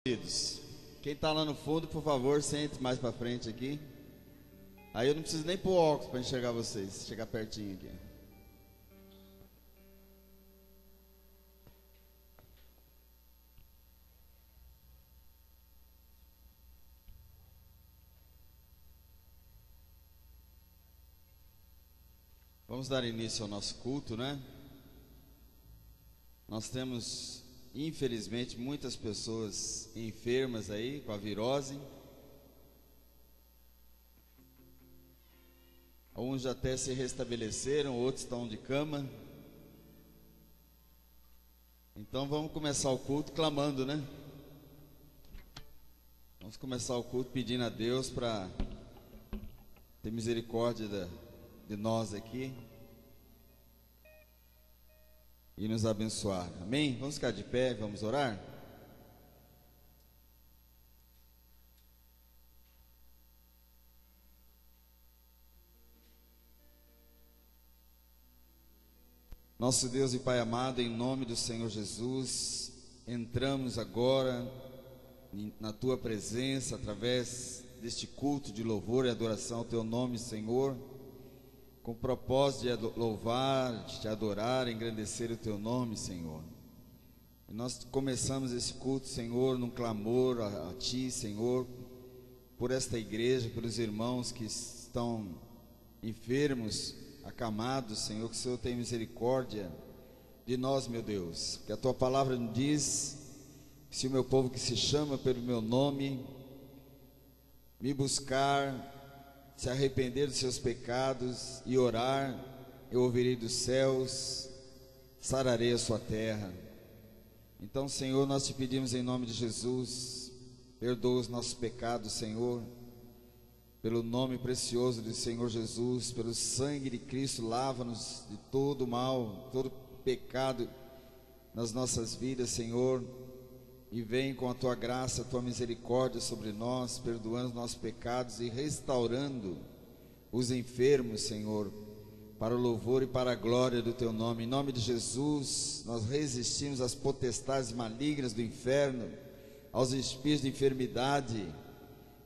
Queridos, quem está lá no fundo, por favor, sente mais para frente aqui. Aí eu não preciso nem pôr óculos para enxergar vocês, chegar pertinho aqui. Vamos dar início ao nosso culto, né? Nós temos, infelizmente, muitas pessoas enfermas aí com a virose. Alguns até se restabeleceram, outros estão de cama. Então vamos começar o culto clamando, né? Vamos começar o culto pedindo a Deus para ter misericórdia de nós aqui e nos abençoar. Amém? Vamos ficar de pé, vamos orar? Nosso Deus e Pai amado, em nome do Senhor Jesus, entramos agora na Tua presença através deste culto de louvor e adoração ao Teu nome, Senhor, com o propósito de louvar, de te adorar, engrandecer o Teu nome, Senhor. E nós começamos esse culto, Senhor, num clamor a Ti, Senhor, por esta igreja, pelos irmãos que estão enfermos, acamados, Senhor, que o Senhor tenha misericórdia de nós, meu Deus, que a Tua palavra nos diz, que se o meu povo que se chama pelo meu nome, me buscar, se arrepender dos seus pecados e orar, eu ouvirei dos céus, sararei a sua terra. Então, Senhor, nós te pedimos em nome de Jesus, perdoa os nossos pecados, Senhor, pelo nome precioso do Senhor Jesus, pelo sangue de Cristo, lava-nos de todo mal, todo pecado nas nossas vidas, Senhor, e vem com a Tua graça, a Tua misericórdia sobre nós, perdoando os nossos pecados e restaurando os enfermos, Senhor, para o louvor e para a glória do Teu nome. Em nome de Jesus, nós resistimos às potestades malignas do inferno, aos espíritos de enfermidade.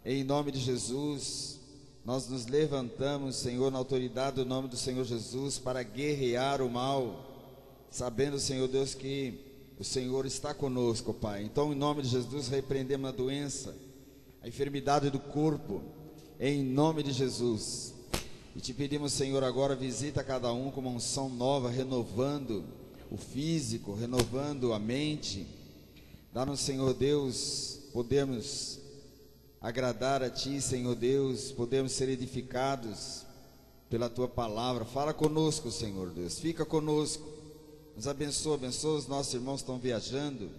Em nome de Jesus, nós nos levantamos, Senhor, na autoridade do nome do Senhor Jesus, para guerrear o mal, sabendo, Senhor Deus, que o Senhor está conosco, Pai. Então, em nome de Jesus, repreendemos a doença, a enfermidade do corpo, em nome de Jesus. E te pedimos, Senhor, agora visita cada um com uma unção nova, renovando o físico, renovando a mente. Dá-nos, Senhor Deus, podemos agradar a Ti, Senhor Deus, podemos ser edificados pela Tua palavra. Fala conosco, Senhor Deus, fica conosco. Nos abençoa, abençoa os nossos irmãos que estão viajando.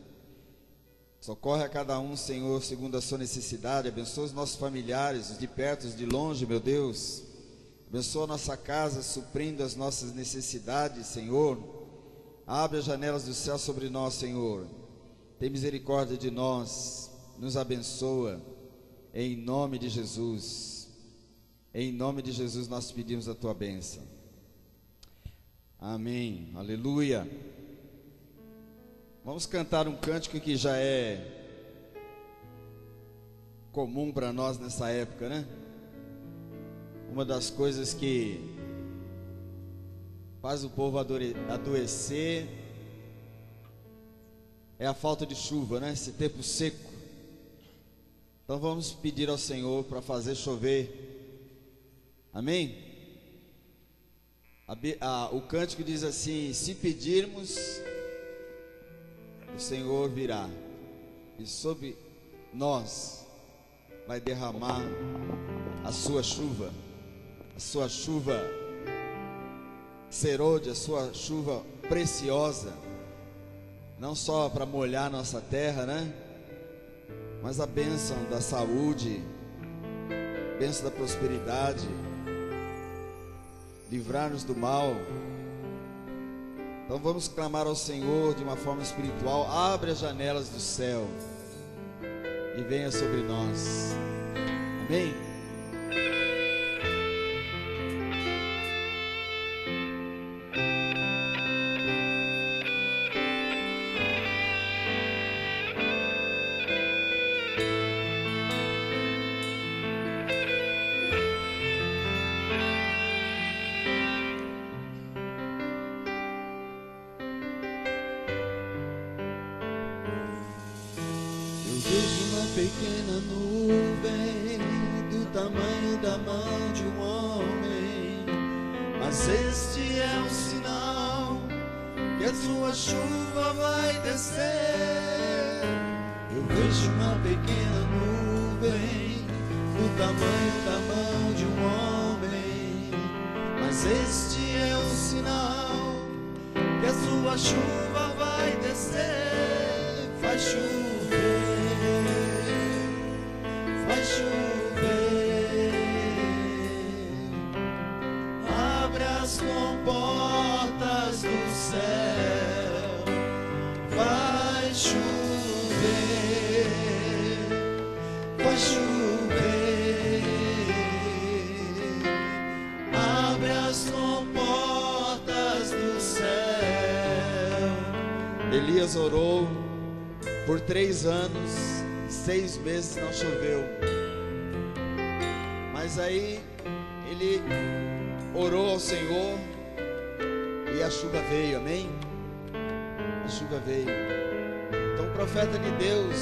Socorre a cada um, Senhor, segundo a sua necessidade. Abençoa os nossos familiares, os de perto, os de longe, meu Deus. Abençoa a nossa casa, suprindo as nossas necessidades, Senhor. Abre as janelas do céu sobre nós, Senhor. Tem misericórdia de nós. Nos abençoa, em nome de Jesus. Em nome de Jesus nós pedimos a Tua bênção. Amém, aleluia. Vamos cantar um cântico que já é comum para nós nessa época, né? Uma das coisas que faz o povo adoecer é a falta de chuva, né? Esse tempo seco. Então vamos pedir ao Senhor para fazer chover. Amém? O cântico diz assim: se pedirmos, o Senhor virá, e sobre nós vai derramar a sua chuva serôdia, a sua chuva preciosa, não só para molhar nossa terra, né? Mas a bênção da saúde, bênção da prosperidade, livrar-nos do mal. Então vamos clamar ao Senhor de uma forma espiritual. Abre as janelas do céu e venha sobre nós. Amém? vejo uma pequena nuvem do tamanho da mão de um homem, mas este é um sinal que a sua chuva vai descer. Eu vejo uma pequena nuvem do tamanho da mão de um homem, mas este é um sinal que a sua chuva vai descer. Faz chover, faz chover, abre as comportas do céu. Vai chover, vai chover, abre as comportas do céu. Elias orou por 3 anos e 6 meses, não choveu. Mas aí ele orou ao Senhor e a chuva veio, amém? A chuva veio. Então o profeta de Deus,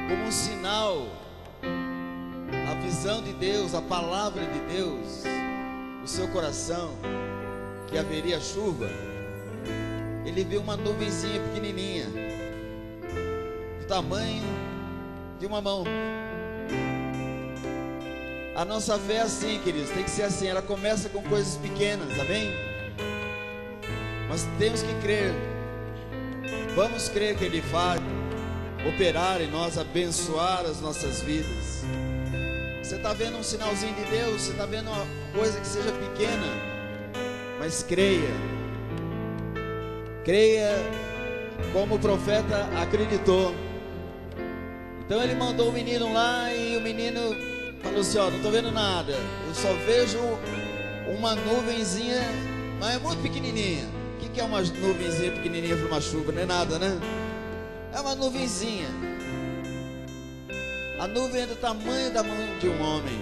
como um sinal, a visão de Deus, a palavra de Deus no seu coração, que haveria chuva, ele viu uma nuvenzinha pequenininha, do tamanho de uma mão. A nossa fé é assim, queridos, tem que ser assim. Ela começa com coisas pequenas, amém? Mas temos que crer. Vamos crer que Ele vai operar em nós, abençoar as nossas vidas. Você está vendo um sinalzinho de Deus, você está vendo uma coisa que seja pequena, mas creia. Creia como o profeta acreditou. Então ele mandou o menino lá e o menino falou assim: ó, não estou vendo nada, eu só vejo uma nuvenzinha, mas é muito pequenininha. O que é uma nuvenzinha pequenininha para uma chuva? Não é nada, né? É uma nuvenzinha. A nuvem é do tamanho da mão de um homem.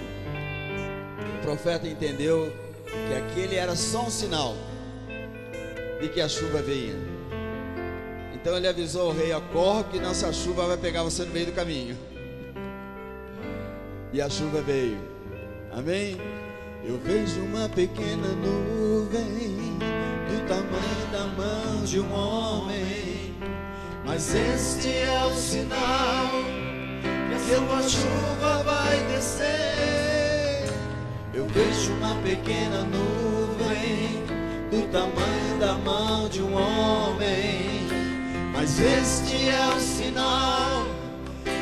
O profeta entendeu que aquele era só um sinal de que a chuva vinha. Então ele avisou o rei: corre que nossa chuva vai pegar você no meio do caminho. E a chuva veio, amém? Eu vejo uma pequena nuvem do tamanho da mão de um homem, mas este é o sinal que a sua chuva vai descer. Eu vejo uma pequena nuvem do tamanho da mão de um homem, mas este é o sinal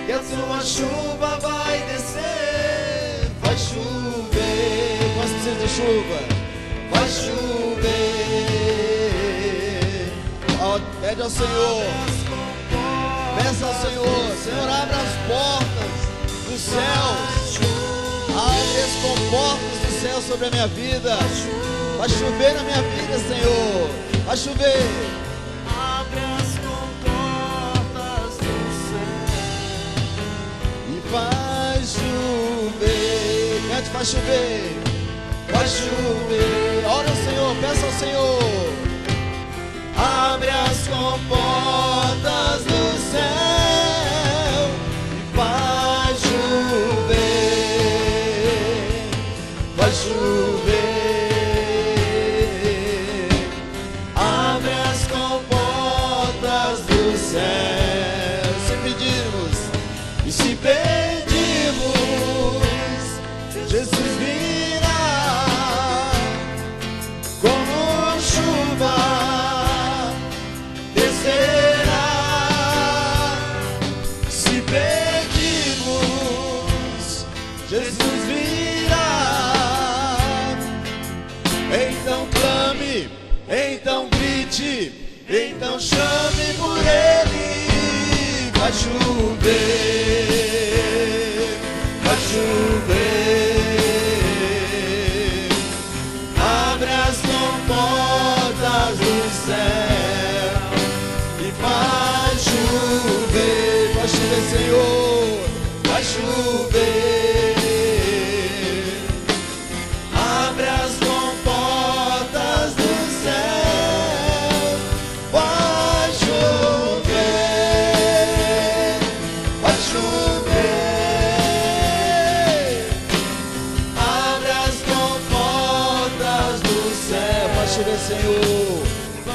que a sua chuva vai descer. Vai chover, nós precisamos de chuva. vai chover. Pede ao Senhor, peça ao Senhor: Senhor, abre as portas dos céus, abre as comportas do céu sobre a minha vida. Vai chover na minha vida, Senhor, vai chover. Abre as comportas do céu E vai chover. Cante: vai chover, vai chover. ora ao Senhor, peça ao Senhor. Abre as comportas do céu e vai chover, vai chover. Abre as comportas do céu. Se pedirmos, E se pedirmos, Jesus virá como chuva. Se pedirmos, Jesus virá. Então clame, então grite, então chame por Ele. Vai chover, vai chover. Abre as comportas do céu e vai chover. Vai chover, Senhor, vai chover. Abre as comportas do céu, vai chover.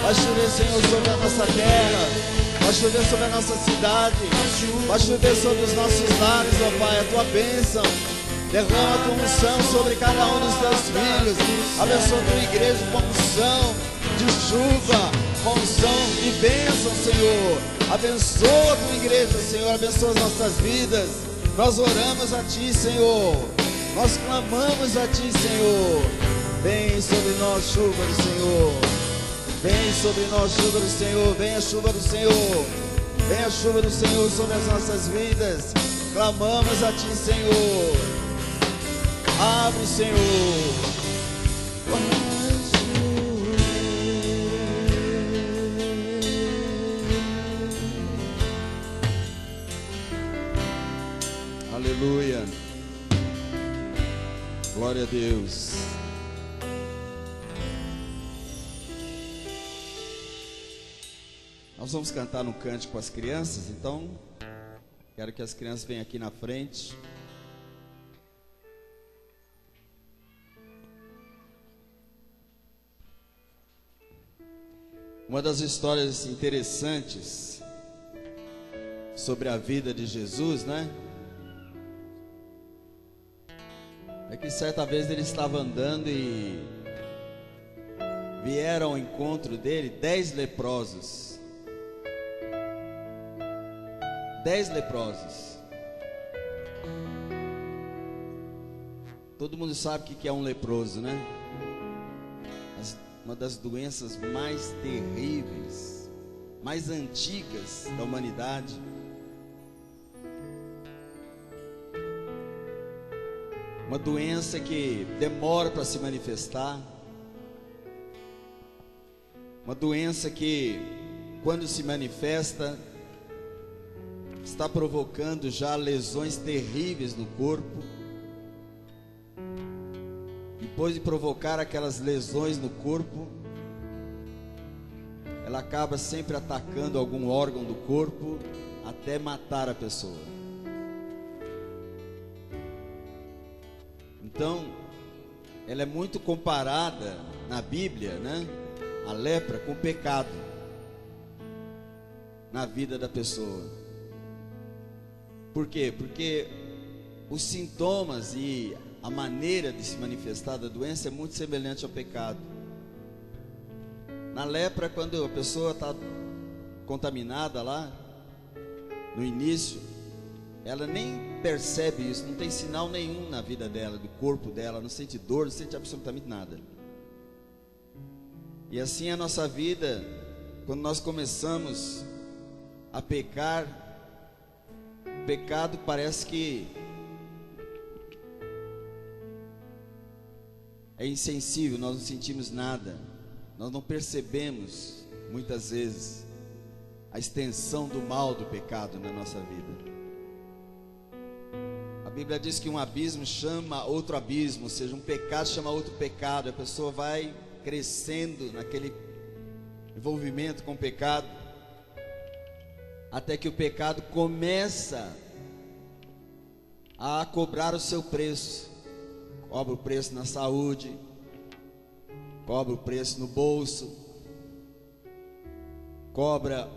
Vai chover, Senhor, sobre a nossa terra. Vai chover sobre a nossa cidade. Vai chover sobre os nossos lares, ó Pai, a tua bênção. Derrama a tua unção sobre cada um dos teus filhos. Abençoa a tua igreja com unção de chuva, com unção de bênção, Senhor. Abençoa a tua igreja, Senhor. Abençoa as nossas vidas. Nós oramos a ti, Senhor. Nós clamamos a ti, Senhor. Vem sobre nós, chuva do Senhor. Vem sobre nós, chuva do Senhor. Vem a chuva do Senhor. Vem a chuva do Senhor sobre as nossas vidas. Clamamos a ti, Senhor. Abre, Senhor. Aleluia. Glória a Deus. Nós vamos cantar um cântico com as crianças, então quero que as crianças venham aqui na frente. Uma das histórias interessantes sobre a vida de Jesus, né? É que certa vez ele estava andando e vieram ao encontro dele 10 leprosos. 10 leprosos. Todo mundo sabe o que é um leproso, né? Uma das doenças mais terríveis, mais antigas da humanidade. Uma doença que demora para se manifestar. Uma doença que, quando se manifesta, está provocando já lesões terríveis no corpo. Depois de provocar aquelas lesões no corpo, ela acaba sempre atacando algum órgão do corpo até matar a pessoa. Então, ela é muito comparada na Bíblia, né? A lepra com o pecado na vida da pessoa. Por quê? Porque os sintomas e a maneira de se manifestar da doença é muito semelhante ao pecado. Na lepra, quando a pessoa está contaminada lá, no início, ela nem percebe isso, não tem sinal nenhum na vida dela, do corpo dela, não sente dor, não sente absolutamente nada. E assim é a nossa vida, quando nós começamos a pecar, o pecado parece que é insensível, nós não sentimos nada, nós não percebemos muitas vezes a extensão do mal do pecado na nossa vida. A Bíblia diz que um abismo chama outro abismo, ou seja, um pecado chama outro pecado. A pessoa vai crescendo naquele envolvimento com o pecado, até que o pecado começa a cobrar o seu preço. Cobra o preço na saúde, cobra o preço no bolso, cobra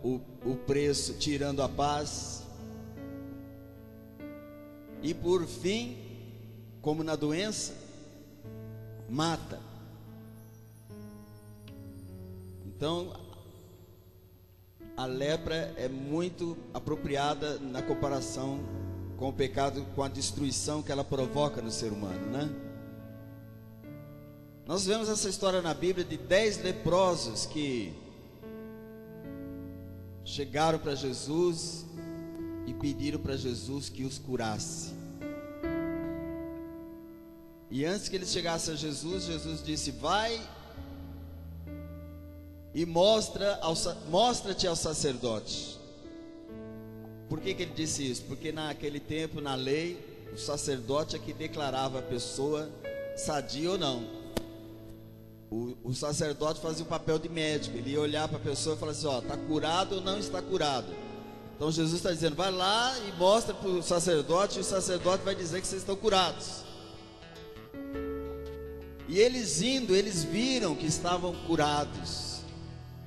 o preço tirando a paz. E por fim, como na doença, mata. Então, a lepra é muito apropriada na comparação com o pecado, com a destruição que ela provoca no ser humano, né? Nós vemos essa história na Bíblia de 10 leprosos que chegaram para Jesus e pediram para Jesus que os curasse. E antes que eles chegassem a Jesus, Jesus disse: vai e mostra-te ao sacerdote. Por que ele disse isso? Porque naquele tempo, na lei, o sacerdote é que declarava a pessoa sadia ou não. O sacerdote fazia o papel de médico. Ele ia olhar para a pessoa e falar assim: ó, está curado ou não está curado. Então Jesus está dizendo: vai lá e mostra para o sacerdote, e o sacerdote vai dizer que vocês estão curados. E eles indo, eles viram que estavam curados.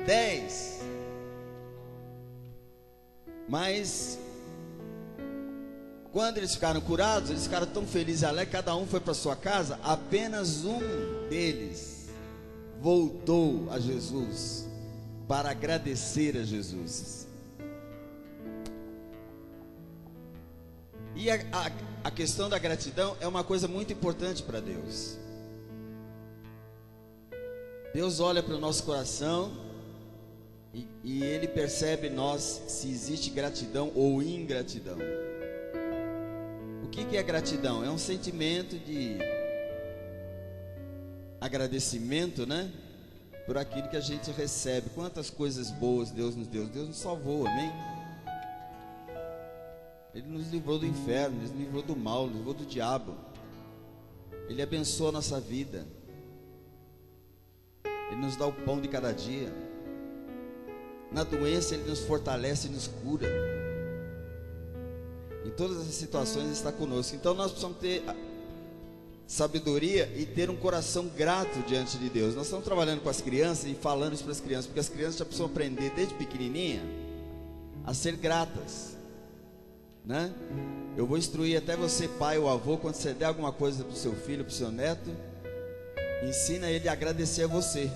10. Mas quando eles ficaram curados, eles ficaram tão felizes e alegres, cada um foi para sua casa. Apenas um deles voltou a Jesus para agradecer a Jesus. E a questão da gratidão é uma coisa muito importante para Deus. Deus olha para o nosso coração e Ele percebe em nós se existe gratidão ou ingratidão. O que é gratidão? É um sentimento de agradecimento, né? Por aquilo que a gente recebe. Quantas coisas boas Deus nos deu. Deus nos salvou, amém? Ele nos livrou do inferno, Ele nos livrou do mal, nos livrou do diabo. Ele abençoa a nossa vida. Ele nos dá o pão de cada dia. Na doença Ele nos fortalece e nos cura. Em todas as situações Ele está conosco. Então nós precisamos ter sabedoria e ter um coração grato diante de Deus. Nós estamos trabalhando com as crianças e falando isso para as crianças, porque as crianças já precisam aprender desde pequenininha a ser gratas, né? Eu vou instruir até você, pai ou avô, quando você der alguma coisa para o seu filho, para o seu neto, ensina ele a agradecer a você.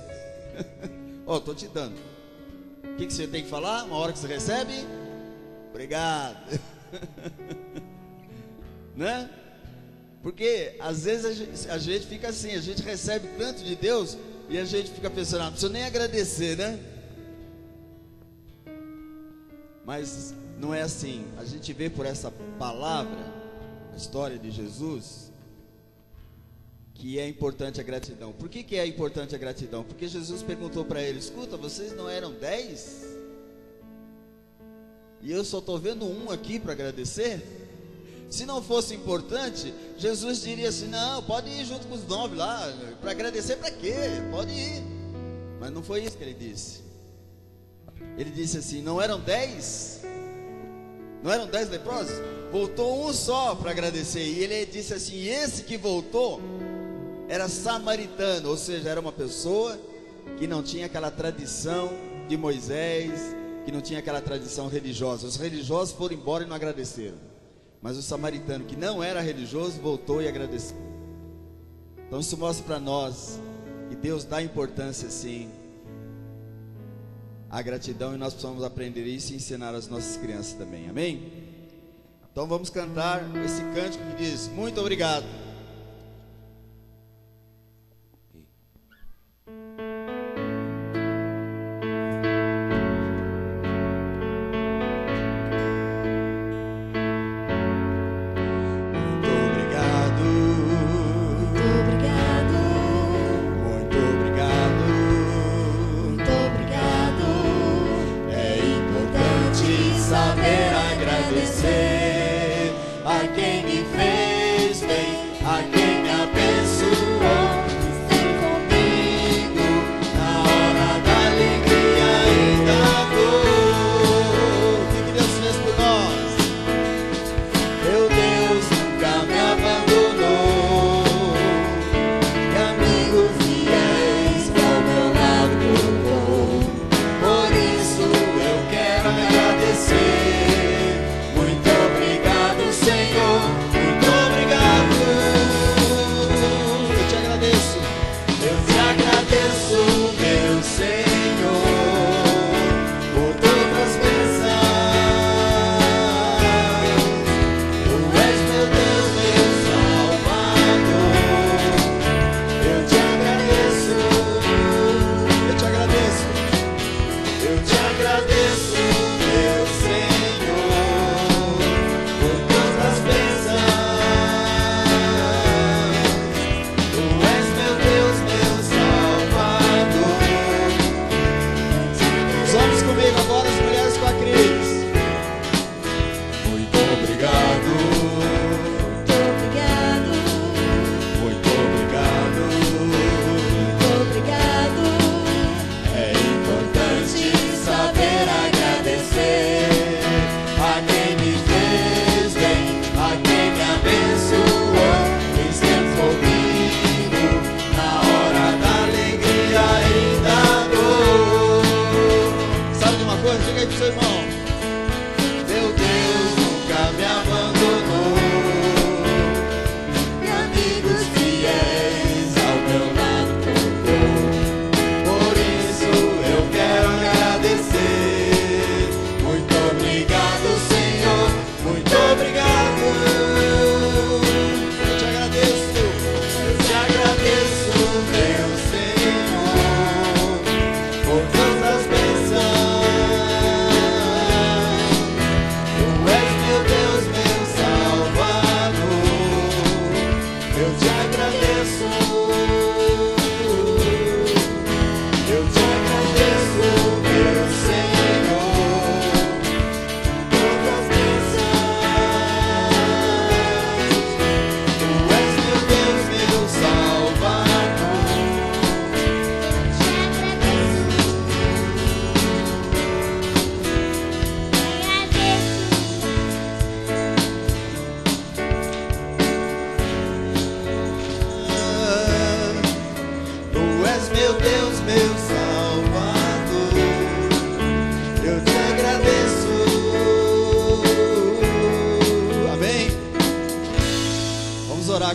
Ó, estou te dando. O que você tem que falar? Uma hora que você recebe? Obrigado. Né? Porque às vezes a gente fica assim, a gente recebe tanto de Deus e a gente fica pensando, não precisa nem agradecer, né? Mas não é assim. A gente vê por essa palavra, a história de Jesus, que é importante a gratidão. Por que é importante a gratidão? Porque Jesus perguntou para ele: escuta, vocês não eram 10? E eu só estou vendo um aqui para agradecer? Se não fosse importante, Jesus diria assim: não, pode ir junto com os 9 lá. Para agradecer para quê? Pode ir. Mas não foi isso que ele disse. Ele disse assim: não eram 10? Não eram 10 leprosos? Voltou um só para agradecer. E ele disse assim: esse que voltou era samaritano, ou seja, era uma pessoa que não tinha aquela tradição de Moisés, que não tinha aquela tradição religiosa. Os religiosos foram embora e não agradeceram, mas o samaritano, que não era religioso, voltou e agradeceu. Então isso mostra para nós que Deus dá importância sim à gratidão, e nós precisamos aprender isso e ensinar às nossas crianças também, amém? Então vamos cantar esse cântico que diz: muito obrigado. A quem me fez bem,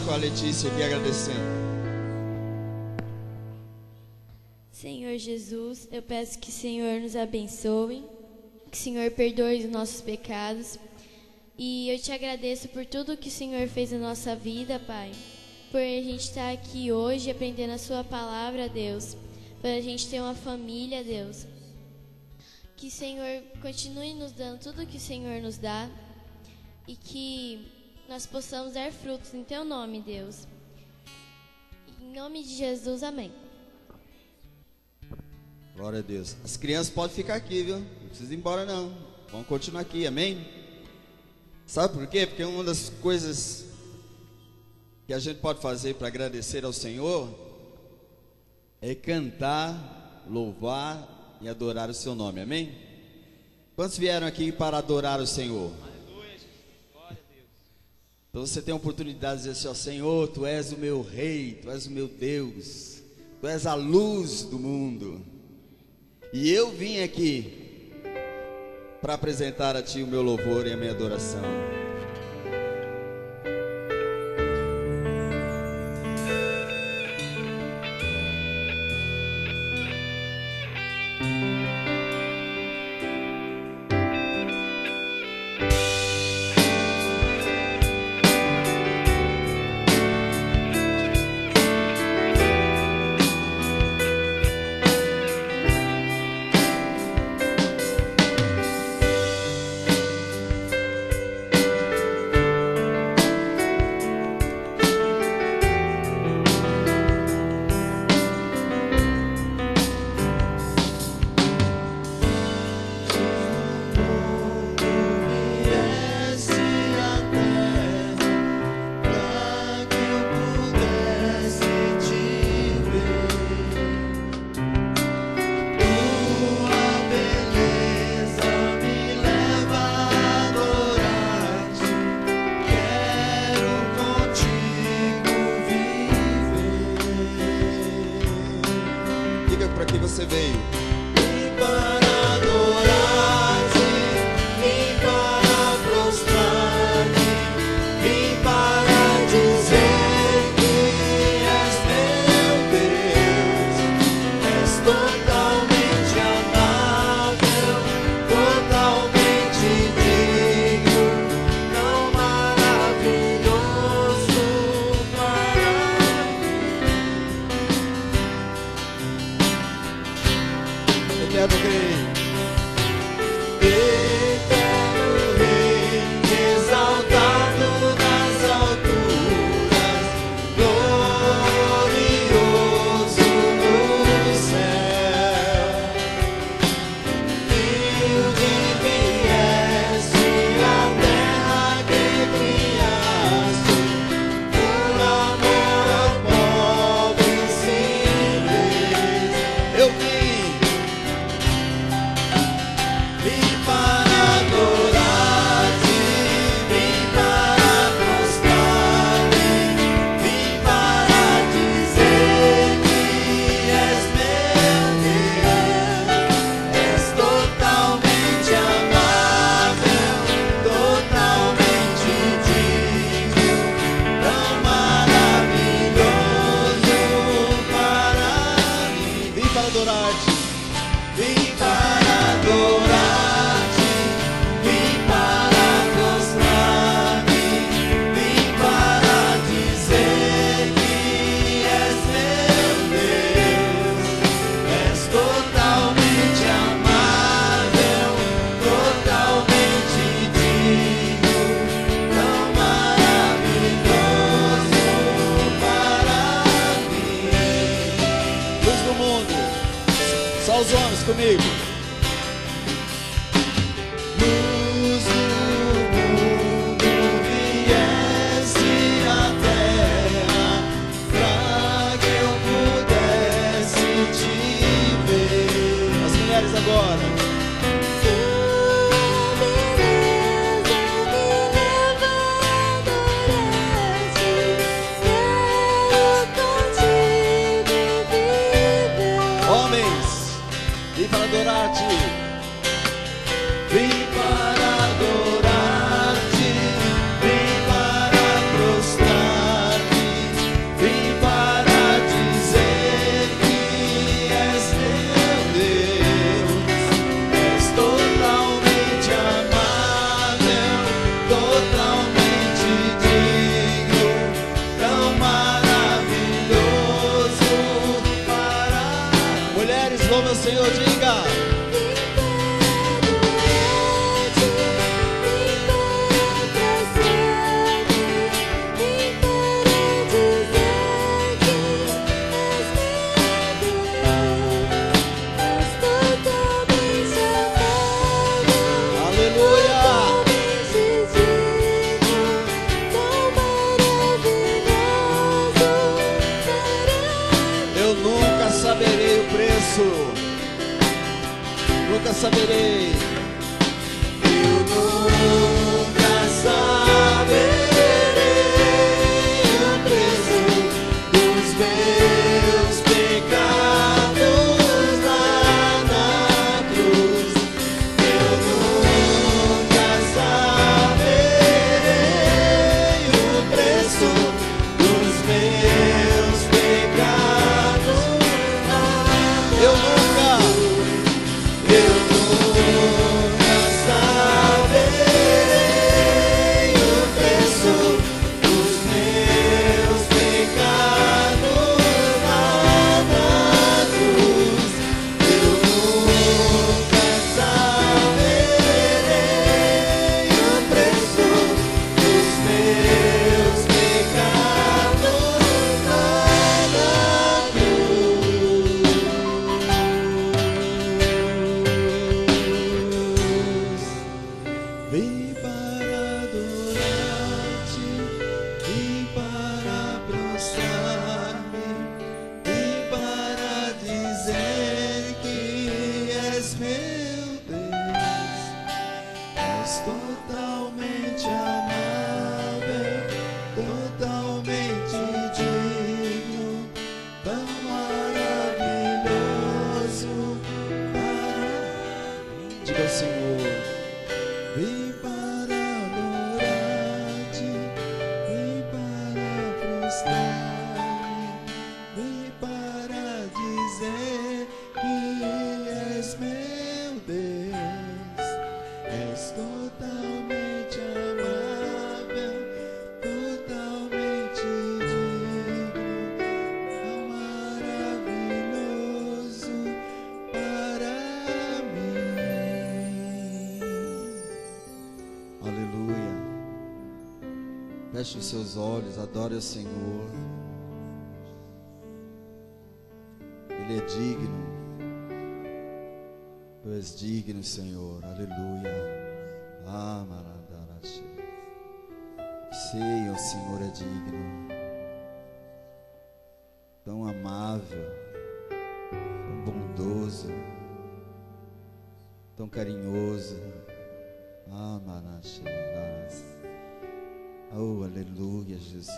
com a Letícia aqui agradecendo. Senhor Jesus, eu peço que o Senhor nos abençoe, que o Senhor perdoe os nossos pecados. E eu te agradeço por tudo que o Senhor fez na nossa vida, Pai. Por a gente estar aqui hoje aprendendo a sua palavra, Deus. Por a gente ter uma família, Deus. Que o Senhor continue nos dando tudo que o Senhor nos dá. E que nós possamos dar frutos em teu nome, Deus. Em nome de Jesus, amém. Glória a Deus. As crianças podem ficar aqui, viu? Não precisa ir embora não. Vamos continuar aqui, amém? Sabe por quê? Porque uma das coisas que a gente pode fazer para agradecer ao Senhor é cantar, louvar e adorar o seu nome, amém? Quantos vieram aqui para adorar o Senhor? Então você tem a oportunidade de dizer assim, ó, Senhor, Tu és o meu Rei, Tu és o meu Deus, Tu és a luz do mundo. E eu vim aqui para apresentar a Ti o meu louvor e a minha adoração. Você veio. Vim para adorar-te, vim para prostrar-me, vim para dizer que és meu Deus, és totalmente amável, totalmente digno, tão maravilhoso para mim. Eterno Rei, Eterno Rei, exaltado nas alturas, glorioso no céu. Humilde vieste à terra que criaste, por amor ao pobre simples. eu vim. Vim para adorar-te, vim para prostrar-me, vim para dizer que és meu Deus, és totalmente amável, totalmente digno, tão maravilhoso para mim. Vim para adorar-te. Vim para adorar-te, vim para prostrar-me, vim para dizer que és meu Deus, és totalmente amável, totalmente digno, tão maravilhoso para mim. Luz do mundo. Só os homens comigo. Luz do mundo, viesse à terra, pra que eu pudesse te ver. As mulheres agora. Homens, vim para adorar. saberei. Eu nunca saberei o preço dos meus pecados lá na cruz. Eu nunca saberei o preço dos meus pecados lá na cruz. Eu nunca saberei o preço dos meus pecados lá na cruz. Eu nunca saberei o preço dos meus pecados lá na cruz. Vim para adorar-te, vim para prostrar-me, vim para dizer que és meu Deus. És totalmente amável, totalmente digno, tão maravilhoso para mim. diga ao Senhor. Vim para adorar-te, vim para prostrar-me, vim para dizer que és meu Deus. És totalmente amável, totalmente digno, tão maravilhoso para mim. Aleluia. Feche os seus olhos, adore o Senhor. Ele é digno. Tu és digno, Senhor. Aleluia. Ah, maradarache. Sei, o Senhor é digno. Tão amável, tão bondoso, tão carinhoso. Ah, marache. Oh, aleluia, Jesus.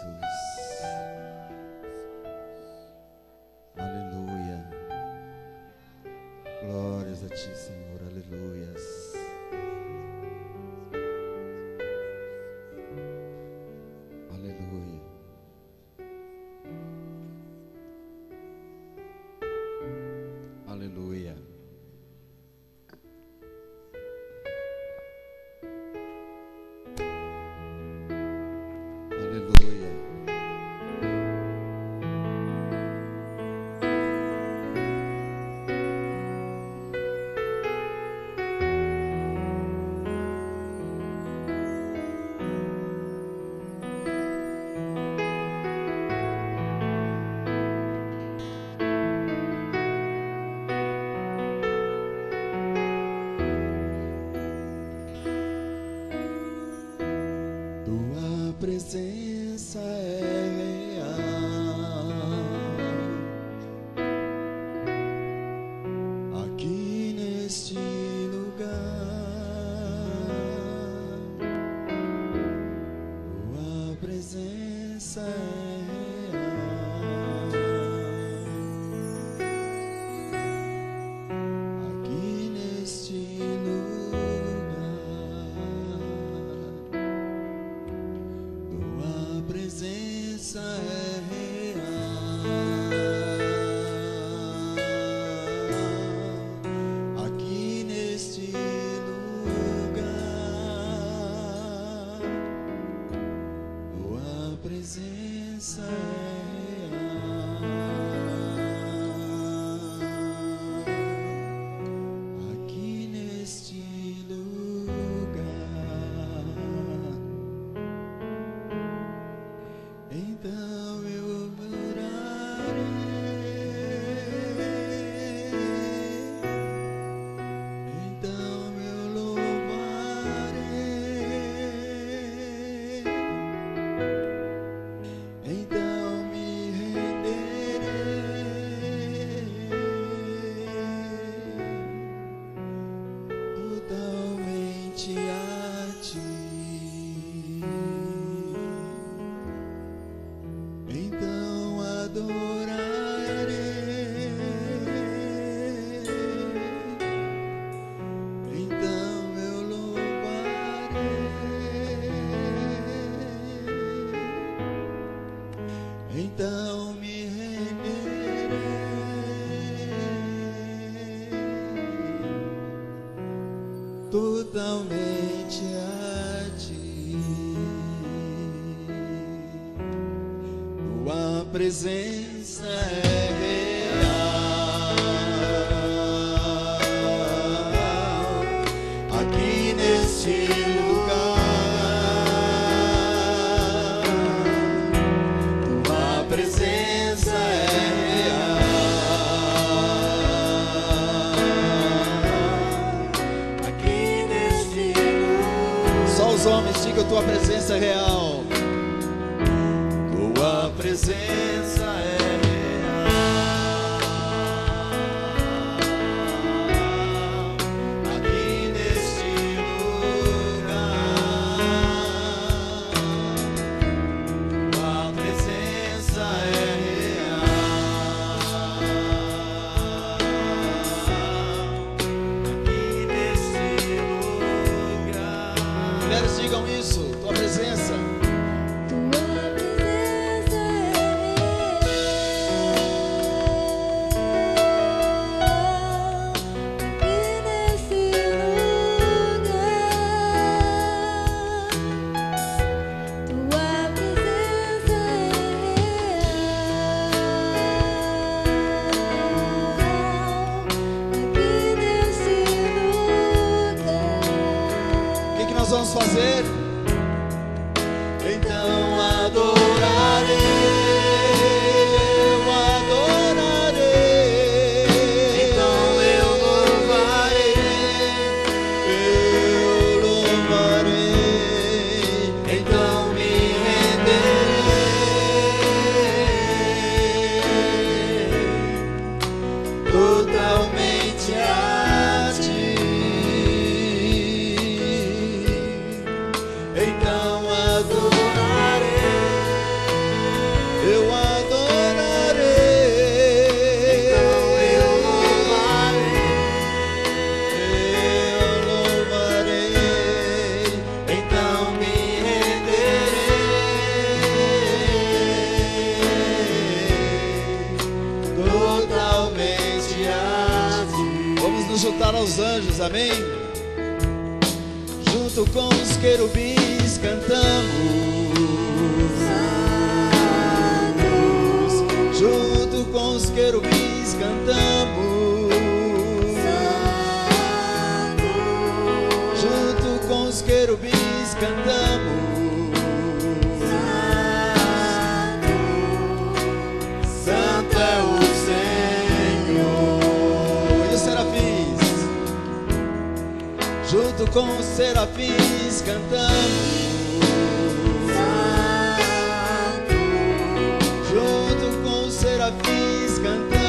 Aleluia. Glórias a ti, Senhor. Aleluias. Aleluia. Aleluia. Aleluia. Tua presença é real aqui neste lugar. Tua presença é real aqui neste lugar. Tua presença é totalmente a ti. Tua presença é real aqui neste lugar. Tua presença é real aqui neste lugar. Só os homens digam: tua presença é real. Tua presença é real aqui neste lugar. Tua presença é real aqui neste lugar. Mulheres, digam isso: tua presença. O que nós vamos fazer? Então adorarei, eu adorarei. Então eu louvarei, eu louvarei. Então me renderei totalmente a ti. Então adorarei, eu adorarei. Então eu louvarei, então me renderei totalmente a ti. Vamos nos juntar aos anjos, amém? Junto com os querubins cantamos, junto com os querubins cantamos, junto com os querubins cantamos. Santo é o Senhor. E os serafins, junto com os serafins cantamos, junto com os serafins cantamos,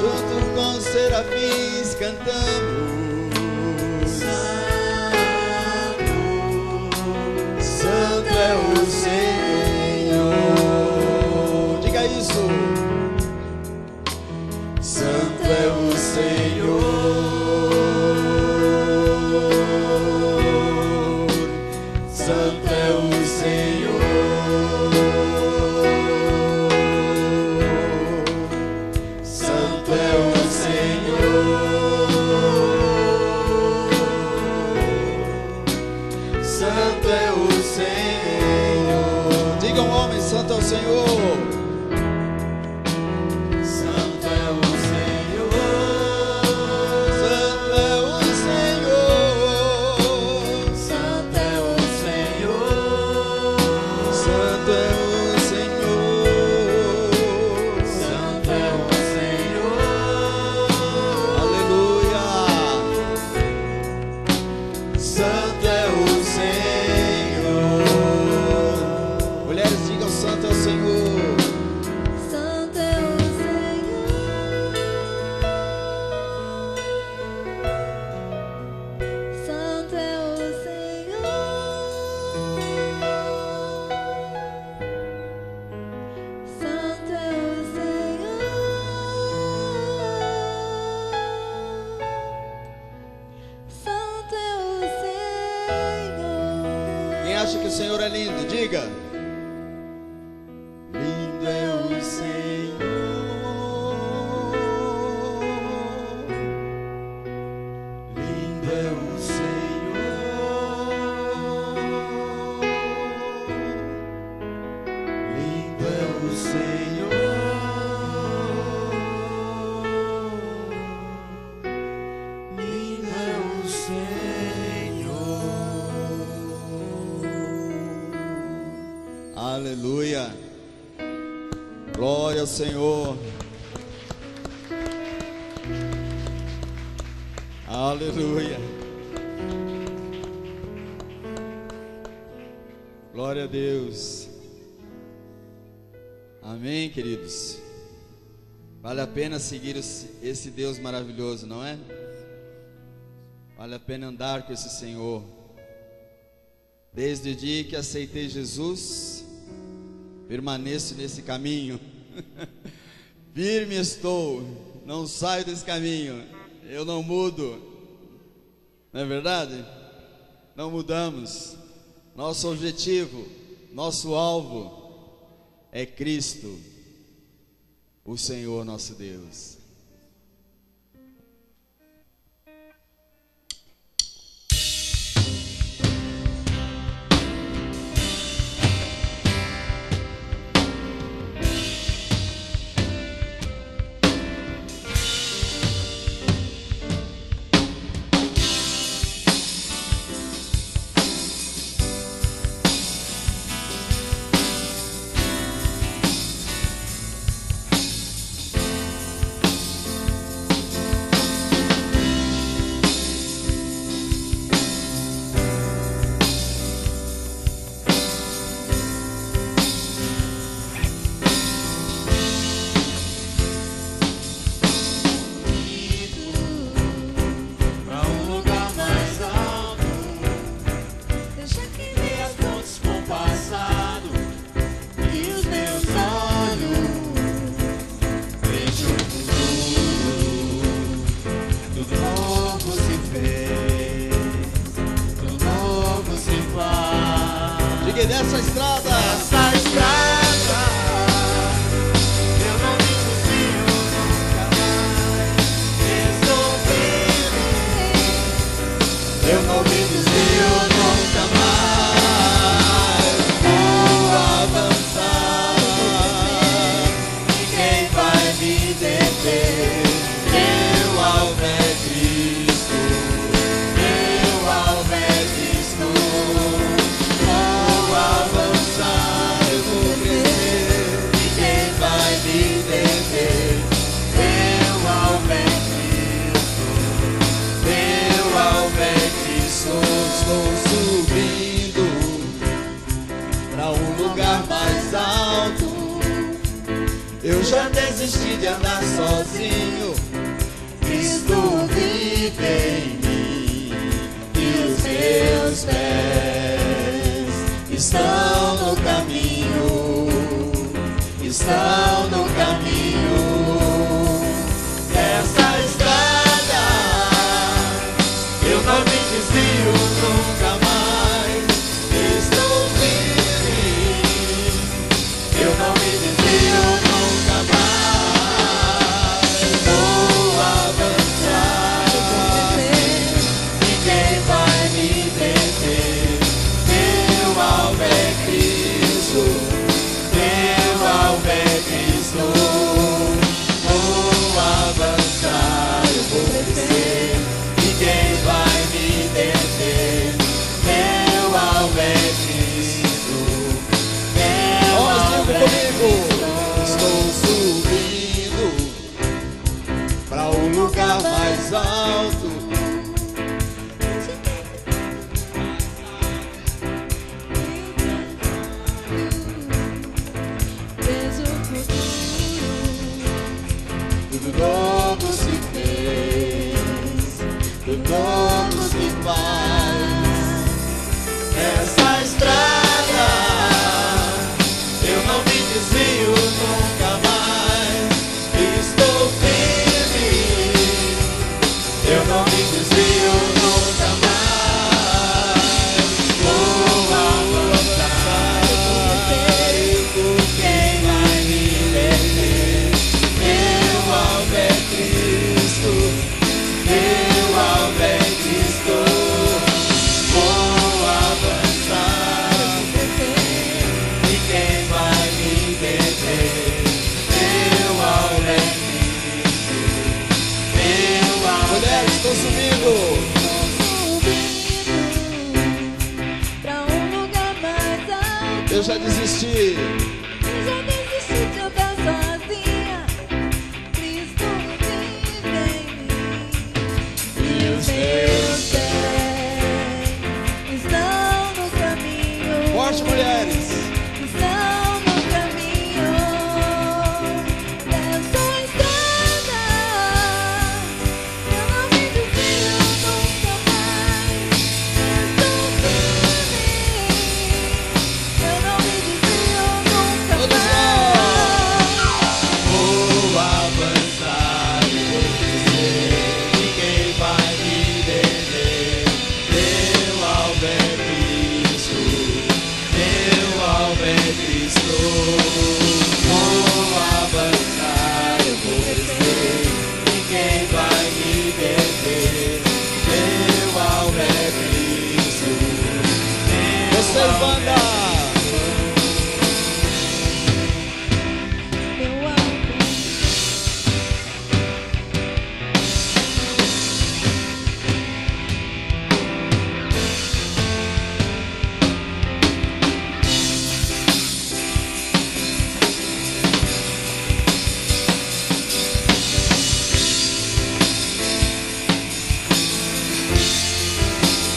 junto com os serafins cantamos. Santo é o Senhor. Diga isso. Santo é o Senhor. Santo é o Senhor. Santo é o Senhor. Santo é o Senhor. Digam, homem, santo é o Senhor. Santo é o Senhor. Santo é o Senhor. Santo é o Senhor. Santo é o Senhor. Santo é o Senhor. Aleluia. Santo é o Senhor. Mulheres, digam: santo é o Senhor. Santo é o Senhor. Santo é o Senhor. Santo é o Senhor. Santo é o Senhor. Quem acha que o Senhor é lindo, diga. Lindo é o Senhor. Aleluia. Glória ao Senhor. Aleluia. Glória a Deus. Amém, queridos. Vale a pena seguir esse Deus maravilhoso, não é? Vale a pena andar com esse Senhor. Desde o dia que aceitei Jesus, permaneço nesse caminho. Firme estou, não saio desse caminho. Eu não mudo. Não é verdade? Não mudamos. Nosso objetivo, nosso alvo é Cristo, o Senhor nosso Deus. Nessa estrada, eu não me desvio nunca mais. Estou firme, eu não me desvio nunca mais. Vou avançar, ninguém vai me deter. Meu alvo é Cristo, meu alvo é Cristo. Avançar, eu vou crescer, ninguém vai me deter. Meu alvo é Cristo, meu alvo é Cristo. estou subindo para um lugar mais alto. Eu já desisti de andar sozinho. Cristo vive em mim e os meus pés estão no caminho, estão no caminho. Nessa estrada eu não me desvio nunca mais. Estou firme, eu não me desvio nunca mais. Vou avançar, ninguém vai me deter. Meu alvo é Cristo, meu alvo é Cristo. Vou avançar, eu vou crescer, ninguém vai me deter. Meu alvo é Cristo, meu alvo é Cristo. Estou subindo para um lugar mais alto. Tudo novo se fez, tudo novo se faz. Nessa estrada eu não me desvio nunca mais. Estou firme, eu não me desvio nunca mais. Vou avançar, quem vai me deter? Meu alvo é Cristo, meu alvo é Cristo. Vou avançar, ninguém vai me deter. Meu alvo é Cristo, meu alvo é Mulher, estou subindo. Pra um lugar mais alto. Eu já desisti. Eu já desisti de andar sozinha. Cristo vive em mim. E os meus pés estão no caminho. Forte, mulheres. Estão no caminho dessa estrada. Eu não me desvio nunca mais. Estou firme. Eu não me desvio nunca Todos mais. Vou avançar e vou crescer. Ninguém vai me deter. Meu alvo é Cristo. Meu alvo é Cristo. Vou avançar, eu vou crescer. Ninguém vai me deter. Meu alvo é Cristo. Vocês, banda. Meu alvo.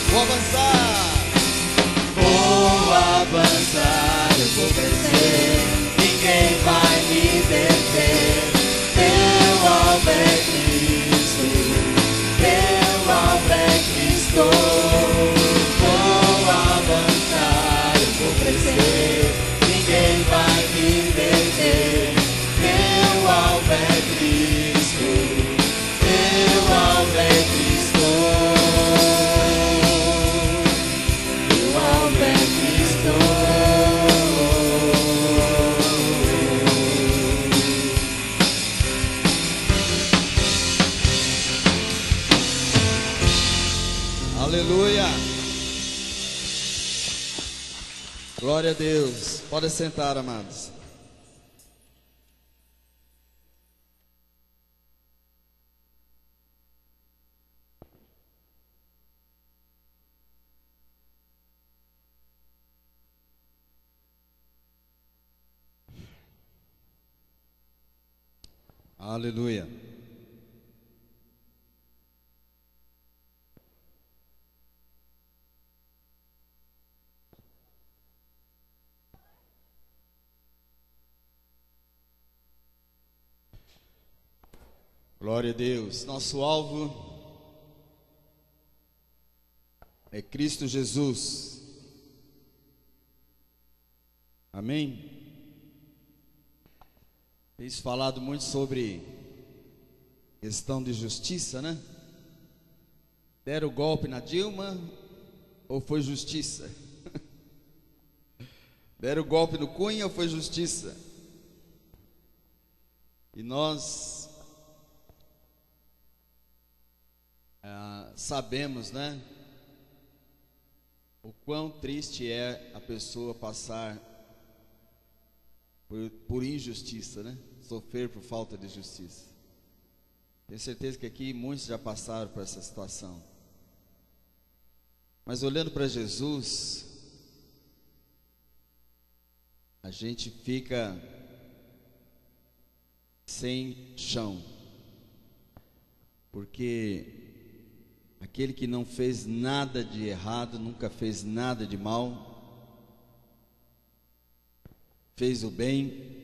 Vou avançar. Vou avançar, eu vou crescer. Ninguém vai me deter. Meu alvo é Cristo. Meu alvo é Cristo. Vou avançar, eu vou crescer. Ninguém vai me deter. Meu alvo é Cristo. Meu alvo é Cristo. Meu alvo é Cristo. Aleluia. Glória a Deus. Pode sentar, amados. Aleluia. Glória a Deus. Nosso alvo é Cristo Jesus. Amém? Tem se falado muito sobre questão de justiça, né? Deram o golpe na Dilma ou foi justiça? Deram o golpe no Cunha ou foi justiça? E nós sabemos, né? O quão triste é a pessoa passar por injustiça, né? Sofrer por falta de justiça. Tenho certeza que aqui muitos já passaram por essa situação. Mas olhando para Jesus, a gente fica sem chão. Porque aquele que não fez nada de errado, nunca fez nada de mal, fez o bem.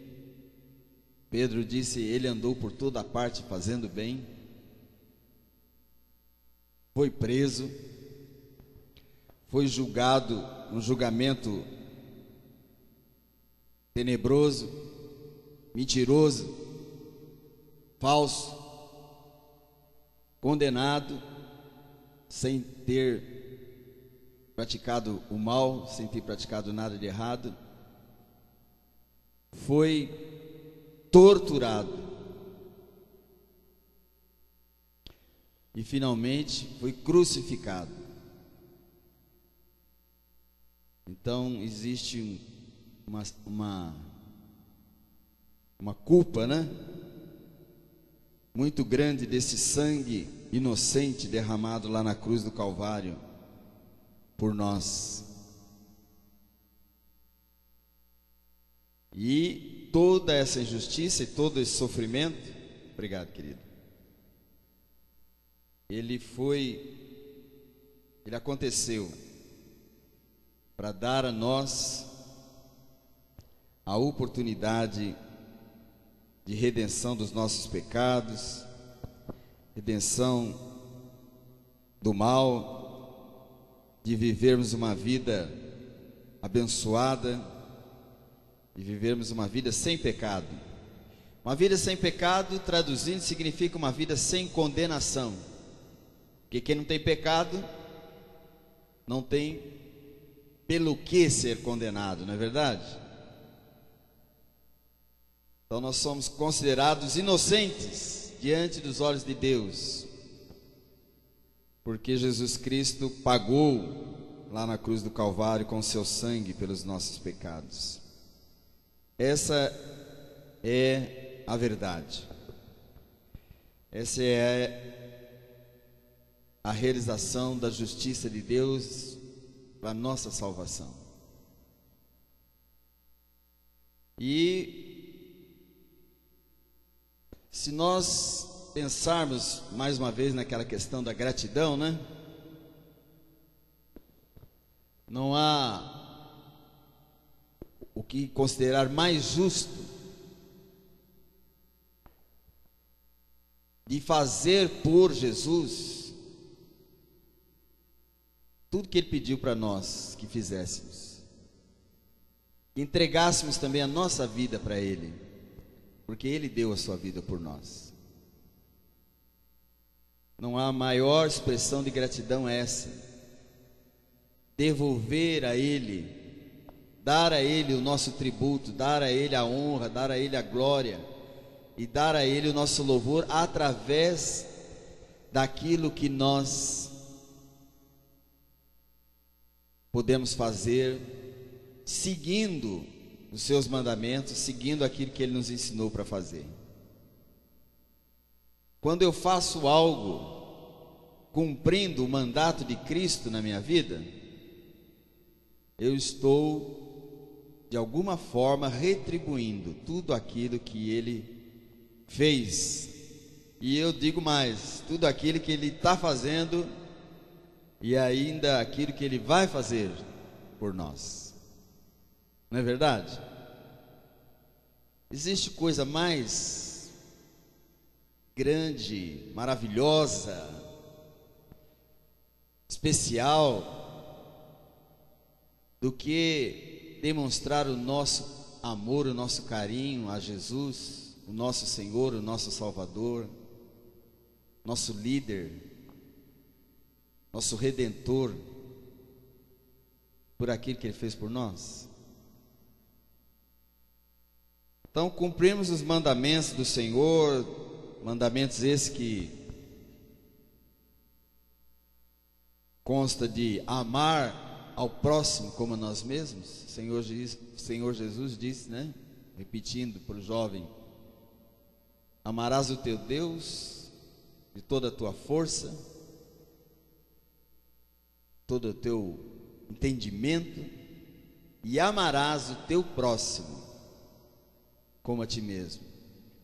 Pedro disse, ele andou por toda parte fazendo bem. Foi preso, foi julgado, um julgamento tenebroso, mentiroso, falso, condenado, sem ter praticado o mal, sem ter praticado nada de errado. Foi torturado e finalmente foi crucificado. Então existe uma culpa, né? Muito grande desse sangue inocente derramado lá na cruz do Calvário por nós. E toda essa injustiça e todo esse sofrimento, obrigado, querido, ele aconteceu para dar a nós a oportunidade de redenção dos nossos pecados, redenção do mal, de vivermos uma vida abençoada, de vivermos uma vida sem pecado. Uma vida sem pecado, traduzindo, significa uma vida sem condenação. Porque quem não tem pecado, não tem pelo que ser condenado, não é verdade? Então nós somos considerados inocentes diante dos olhos de Deus, porque Jesus Cristo pagou lá na cruz do Calvário com seu sangue pelos nossos pecados. Essa é a verdade. Essa é a realização da justiça de Deus para a nossa salvação. E se nós pensarmos mais uma vez naquela questão da gratidão, né? Não há o que considerar mais justo de fazer por Jesus tudo que Ele pediu para nós que fizéssemos, que entregássemos também a nossa vida para Ele, porque Ele deu a sua vida por nós. Não há maior expressão de gratidão essa, devolver a Ele, dar a Ele o nosso tributo, dar a Ele a honra, dar a Ele a glória e dar a Ele o nosso louvor através daquilo que nós podemos fazer seguindo os seus mandamentos, seguindo aquilo que Ele nos ensinou para fazer. Quando eu faço algo cumprindo o mandato de Cristo na minha vida, eu estou de alguma forma retribuindo tudo aquilo que Ele fez, e eu digo mais, tudo aquilo que Ele está fazendo e ainda aquilo que Ele vai fazer por nós. Não é verdade? Existe coisa mais grande, maravilhosa, especial do que demonstrar o nosso amor, o nosso carinho a Jesus, o nosso Senhor, o nosso Salvador, nosso líder, nosso Redentor, por aquilo que Ele fez por nós? Então, cumprimos os mandamentos do Senhor, mandamentos esses que consta de amar ao próximo como a nós mesmos. Senhor Jesus disse, né? Repetindo para o jovem: amarás o teu Deus de toda a tua força, todo o teu entendimento, e amarás o teu próximo como a ti mesmo.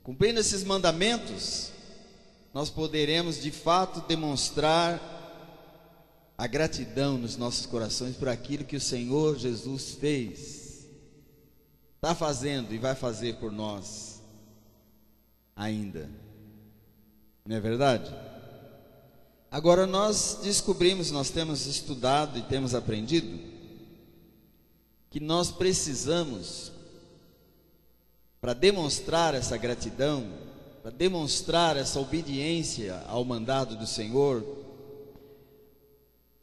Cumprindo esses mandamentos, nós poderemos de fato demonstrar a gratidão nos nossos corações por aquilo que o Senhor Jesus fez, está fazendo e vai fazer por nós ainda. Não é verdade? Agora nós descobrimos, nós temos estudado e temos aprendido que nós precisamos, para demonstrar essa gratidão, para demonstrar essa obediência ao mandado do Senhor,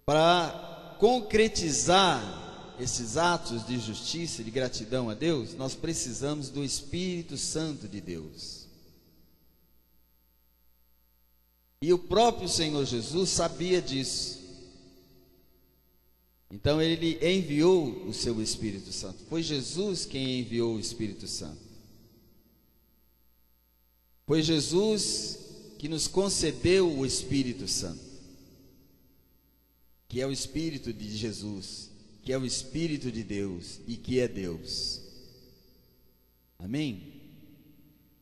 para concretizar esses atos de justiça e de gratidão a Deus, nós precisamos do Espírito Santo de Deus. E o próprio Senhor Jesus sabia disso. Então Ele enviou o seu Espírito Santo. Foi Jesus quem enviou o Espírito Santo. Foi Jesus que nos concedeu o Espírito Santo, que é o Espírito de Jesus, que é o Espírito de Deus e que é Deus. Amém?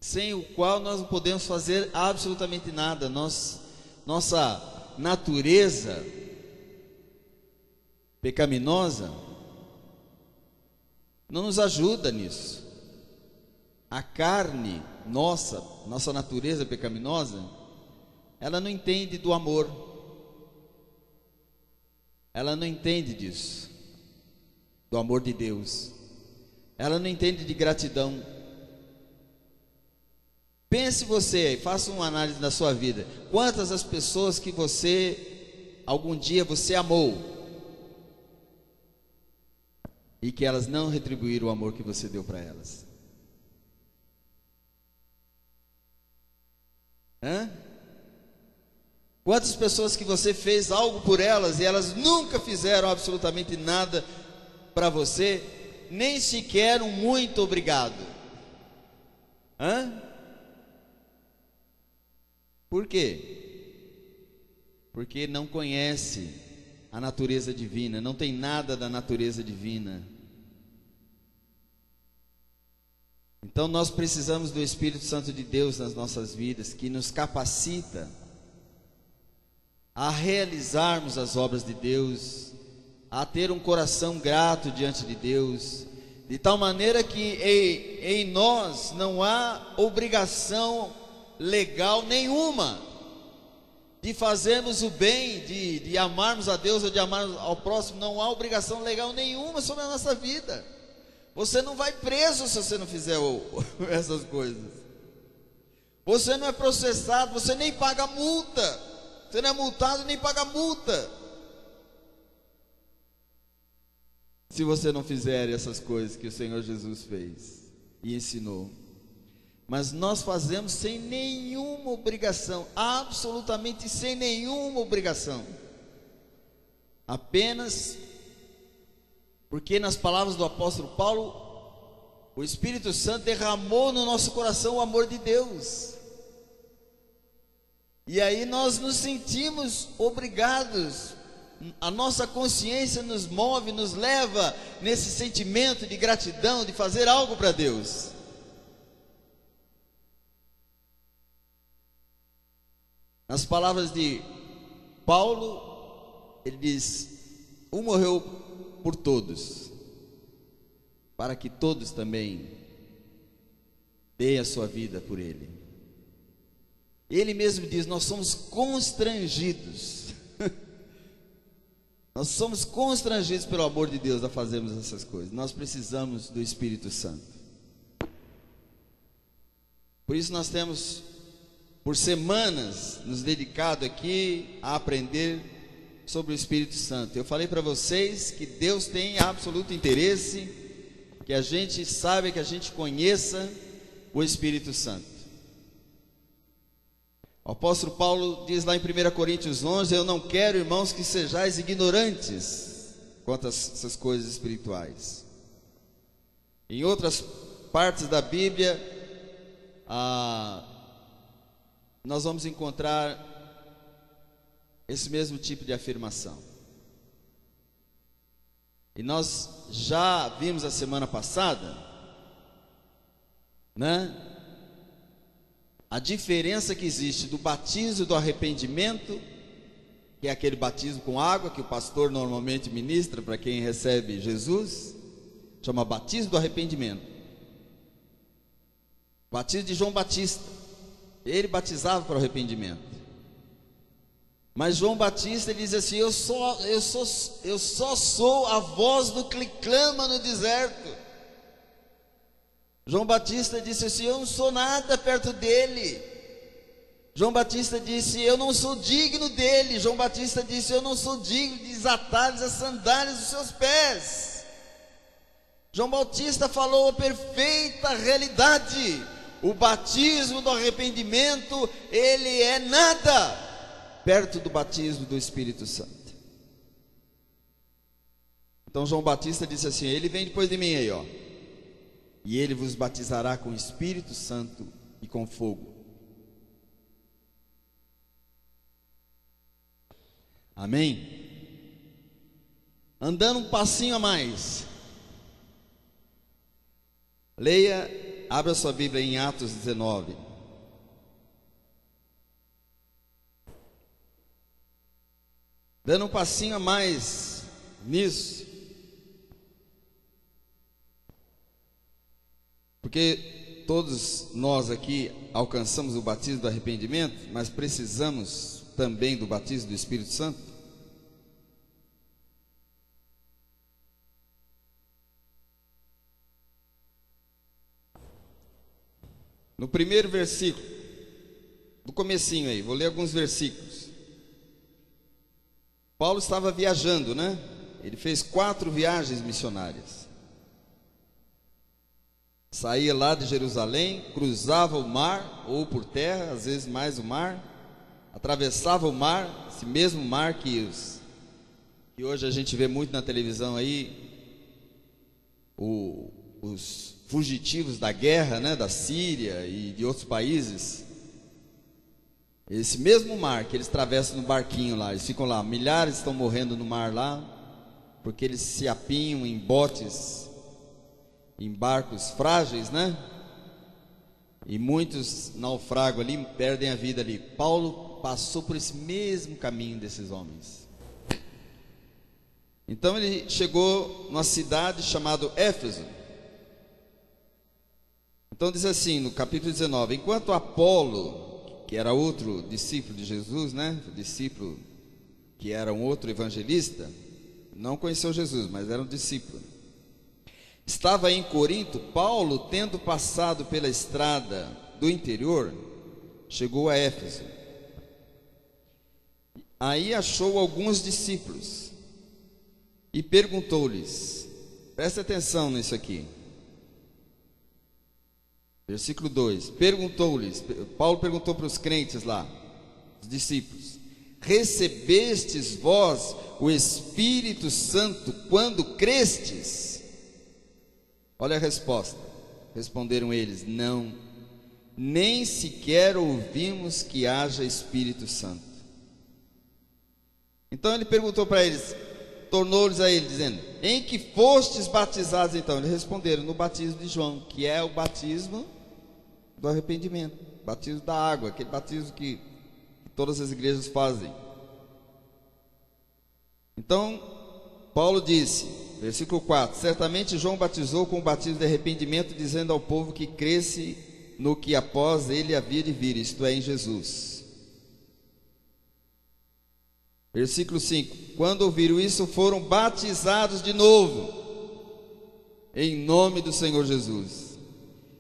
Sem o qual nós não podemos fazer absolutamente nada. Nossa natureza pecaminosa não nos ajuda nisso. A carne nossa natureza pecaminosa, ela não entende do amor. Ela não entende disso, do amor de Deus. Ela não entende de gratidão. Pense você, faça uma análise da sua vida. Quantas as pessoas que algum dia você amou e que elas não retribuíram o amor que você deu para elas? Quantas pessoas que você fez algo por elas e elas nunca fizeram absolutamente nada para você, nem sequer um muito obrigado? Por quê? Porque não conhece a natureza divina, não tem nada da natureza divina. Então nós precisamos do Espírito Santo de Deus nas nossas vidas, que nos capacita a realizarmos as obras de Deus, a ter um coração grato diante de Deus, de tal maneira que em nós não há obrigação legal nenhuma de fazermos o bem, de amarmos a Deus ou de amarmos ao próximo. Não há obrigação legal nenhuma sobre a nossa vida. Você não vai preso se você não fizer essas coisas. Você não é processado, você nem paga multa. Você não é multado nem paga multa se você não fizer essas coisas que o Senhor Jesus fez e ensinou. Mas nós fazemos sem nenhuma obrigação, absolutamente sem nenhuma obrigação, apenas porque, nas palavras do apóstolo Paulo, o Espírito Santo derramou no nosso coração o amor de Deus, e aí nós nos sentimos obrigados. A nossa consciência nos move, nos leva nesse sentimento de gratidão, de fazer algo para Deus. Nas palavras de Paulo, ele diz: um morreu por todos, para que todos também deem a sua vida por ele. Ele mesmo diz: nós somos constrangidos. Nós somos constrangidos pelo amor de Deus a fazermos essas coisas. Nós precisamos do Espírito Santo. Por isso nós temos, por semanas, nos dedicado aqui a aprender sobre o Espírito Santo. Eu falei para vocês que Deus tem absoluto interesse que a gente saiba, que a gente conheça o Espírito Santo. O apóstolo Paulo diz lá em 1 Coríntios 11: eu não quero, irmãos, que sejais ignorantes quanto a essas coisas espirituais. Em outras partes da Bíblia, nós vamos encontrar esse mesmo tipo de afirmação. E nós já vimos a semana passada, a diferença que existe do batismo do arrependimento, que é aquele batismo com água que o pastor normalmente ministra para quem recebe Jesus, chama batismo do arrependimento. Batismo de João Batista, ele batizava para o arrependimento. Mas João Batista, ele diz assim: eu só sou a voz do que clama no deserto. João Batista disse assim: eu não sou nada perto dele. João Batista disse: eu não sou digno dele. João Batista disse: eu não sou digno de desatar as sandálias dos seus pés. João Batista falou a perfeita realidade. O batismo do arrependimento, ele é nada perto do batismo do Espírito Santo. Então João Batista disse assim: ele vem depois de mim aí, ó, e ele vos batizará com o Espírito Santo e com fogo. Amém? Andando um passinho a mais, leia abra sua Bíblia em Atos 19. Dando um passinho a mais nisso, porque todos nós aqui alcançamos o batismo do arrependimento, mas precisamos também do batismo do Espírito Santo. No primeiro versículo, do comecinho aí, vou ler alguns versículos. Paulo estava viajando, né? Ele fez 4 viagens missionárias. Saía lá de Jerusalém, cruzava o mar, ou por terra, às vezes mais o mar, atravessava o mar, esse mesmo mar que hoje a gente vê muito na televisão aí, os fugitivos da guerra, né, da Síria e de outros países. Esse mesmo mar que eles atravessam no barquinho lá, eles ficam lá, milhares estão morrendo no mar lá, porque eles se apinham em botes, em barcos frágeis, né? E muitos naufragam ali, perdem a vida ali. Paulo passou por esse mesmo caminho desses homens. Então ele chegou numa cidade chamada Éfeso. Então diz assim no capítulo 19: enquanto Apolo, que era outro discípulo de Jesus, né? Discípulo que era um outro evangelista, não conheceu Jesus, mas era um discípulo. Estava em Corinto, Paulo, tendo passado pela estrada do interior, chegou a Éfeso. Aí achou alguns discípulos e perguntou-lhes, presta atenção nisso aqui. Versículo 2, Paulo perguntou para os crentes lá, os discípulos: recebestes vós o Espírito Santo quando crestes? Olha a resposta, responderam eles: não, nem sequer ouvimos que haja Espírito Santo. Então ele perguntou para eles, tornou-lhes a ele, dizendo: em que fostes batizados então? Eles responderam: no batismo de João, que é o batismo do arrependimento, batismo da água, aquele batismo que todas as igrejas fazem. Então Paulo disse, versículo 4: certamente João batizou com o batismo de arrependimento, dizendo ao povo que cresce no que após ele havia de vir, isto é, em Jesus. Versículo 5: quando ouviram isso, foram batizados de novo em nome do Senhor Jesus.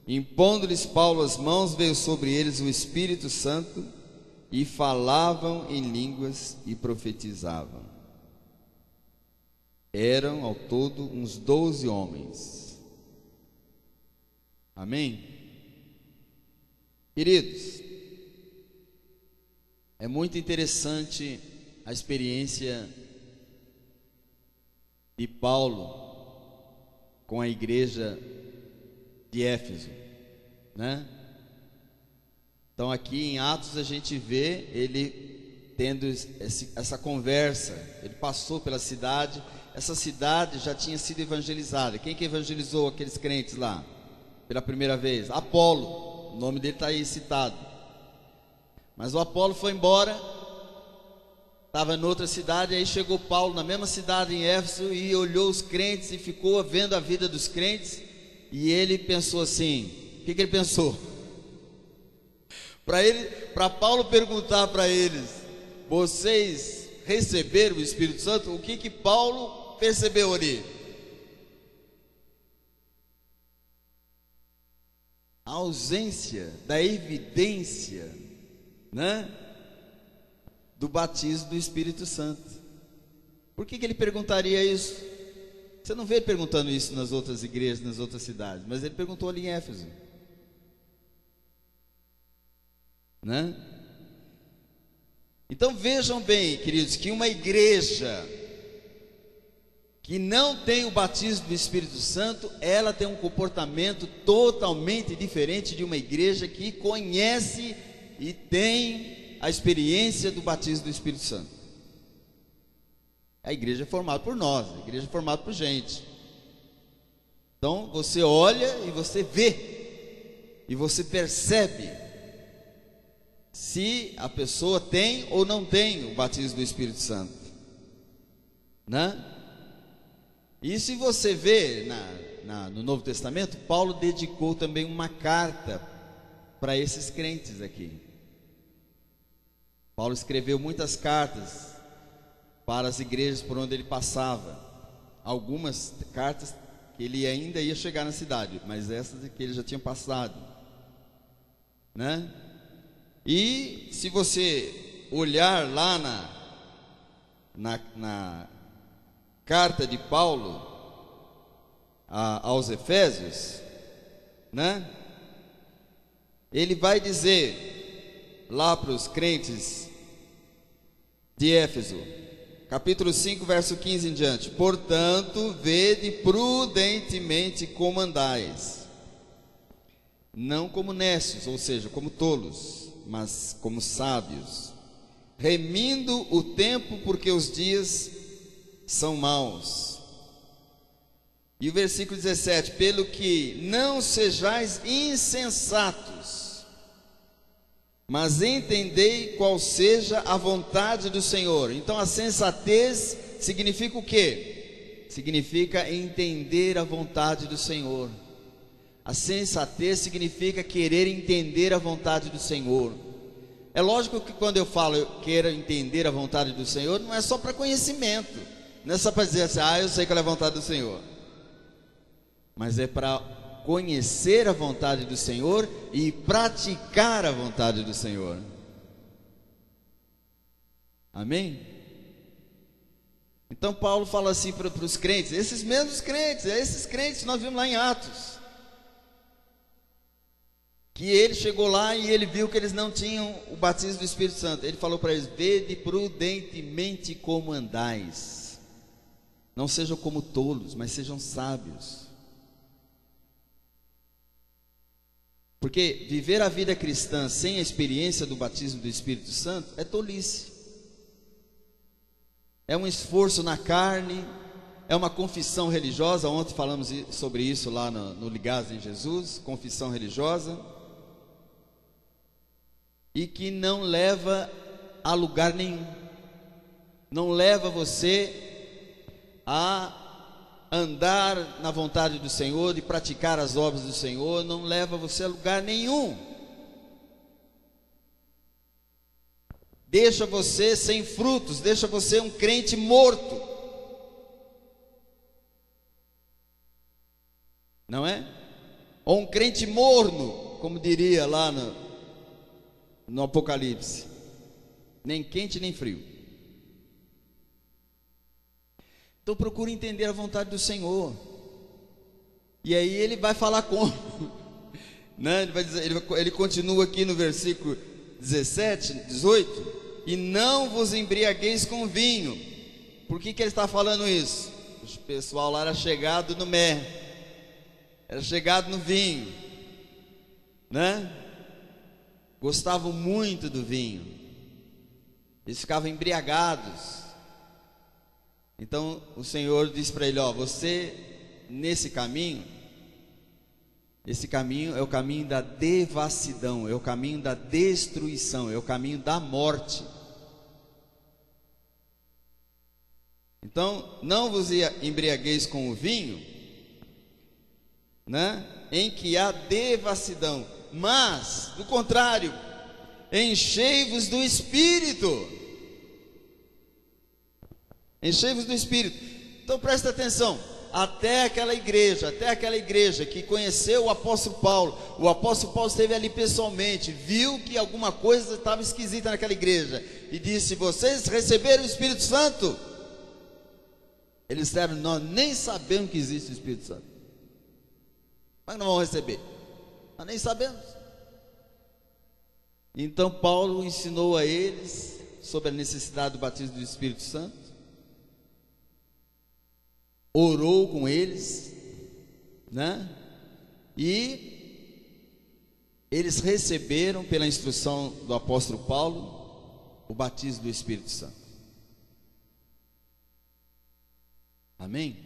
Impondo-lhes Paulo as mãos, veio sobre eles o Espírito Santo, e falavam em línguas e profetizavam. Eram ao todo uns 12 homens. Amém? Queridos, é muito interessante a experiência de Paulo com a igreja de Éfeso, né? Então aqui em Atos a gente vê ele tendo essa conversa. Ele passou pela cidade, essa cidade já tinha sido evangelizada. Quem que evangelizou aqueles crentes lá pela primeira vez? Apolo, o nome dele está aí citado. Mas o Apolo foi embora, estava em outra cidade. Aí chegou Paulo na mesma cidade, em Éfeso, e olhou os crentes e ficou vendo a vida dos crentes. E ele pensou assim, o que ele pensou? Para Paulo perguntar para eles, vocês receberam o Espírito Santo? O que Paulo percebeu ali? A ausência da evidência, né, do batismo do Espírito Santo. Por que ele perguntaria isso? Você não vê ele perguntando isso nas outras igrejas, nas outras cidades, mas ele perguntou ali em Éfeso, né? Então vejam bem, queridos, que uma igreja que não tem o batismo do Espírito Santo, ela tem um comportamento totalmente diferente de uma igreja que conhece e tem a experiência do batismo do Espírito Santo. A igreja é formada por nós, a igreja é formada por gente. Então você olha e você vê e você percebe se a pessoa tem ou não tem o batismo do Espírito Santo, né? E se você vê no Novo Testamento, Paulo dedicou também uma carta para esses crentes aqui. Paulo escreveu muitas cartas para as igrejas por onde ele passava. Algumas cartas que ele ainda ia chegar na cidade, mas essas que ele já tinha passado, né? E se você olhar lá na carta de Paulo aos Efésios, né? Ele vai dizer lá para os crentes de Éfeso, capítulo 5, verso 15 em diante: portanto, vede prudentemente como andais, não como necios, ou seja, como tolos, mas como sábios, remindo o tempo, porque os dias são maus. E o versículo 17: pelo que não sejais insensatos, mas entendei qual seja a vontade do Senhor. Então a sensatez significa o quê? Significa entender a vontade do Senhor. A sensatez significa querer entender a vontade do Senhor. É lógico que quando eu falo eu quero entender a vontade do Senhor, não é só para conhecimento, não é só para dizer assim, eu sei qual é a vontade do Senhor, mas é para conhecer a vontade do Senhor e praticar a vontade do Senhor. Amém? Então Paulo fala assim para os crentes, esses mesmos crentes, esses crentes que nós vimos lá em Atos, que ele chegou lá e ele viu que eles não tinham o batismo do Espírito Santo. Ele falou para eles: vede prudentemente como andais, não sejam como tolos, mas sejam sábios. Porque viver a vida cristã sem a experiência do batismo do Espírito Santo é tolice, é um esforço na carne, é uma confissão religiosa. Ontem falamos sobre isso lá no Ligados em Jesus, confissão religiosa, e que não leva a lugar nenhum, não leva você a andar na vontade do Senhor e praticar as obras do Senhor, não leva você a lugar nenhum, deixa você sem frutos, deixa você um crente morto, não é? Ou um crente morno, como diria lá no Apocalipse, nem quente nem frio. Então procure entender a vontade do Senhor, e aí ele vai falar como, né? Ele vai dizer, ele continua aqui no versículo 17, 18: e não vos embriagueis com vinho. Por que ele está falando isso? O pessoal lá era chegado no era chegado no vinho, né? Gostavam muito do vinho, eles ficavam embriagados. Então o Senhor disse para ele: você nesse caminho, esse caminho é o caminho da devassidão, é o caminho da destruição, é o caminho da morte. Então não vos embriagueis com o vinho, né, em que há devassidão, mas, do contrário, enchei-vos do Espírito. Enchei-vos do Espírito. Então presta atenção, até aquela igreja que conheceu o apóstolo Paulo esteve ali pessoalmente, viu que alguma coisa estava esquisita naquela igreja, e disse: vocês receberam o Espírito Santo? Eles disseram: nós nem sabemos que existe o Espírito Santo. Mas não vão receber, nós nem sabemos. Então Paulo ensinou a eles sobre a necessidade do batismo do Espírito Santo, orou com eles, né? E eles receberam, pela instrução do apóstolo Paulo, o batismo do Espírito Santo. Amém?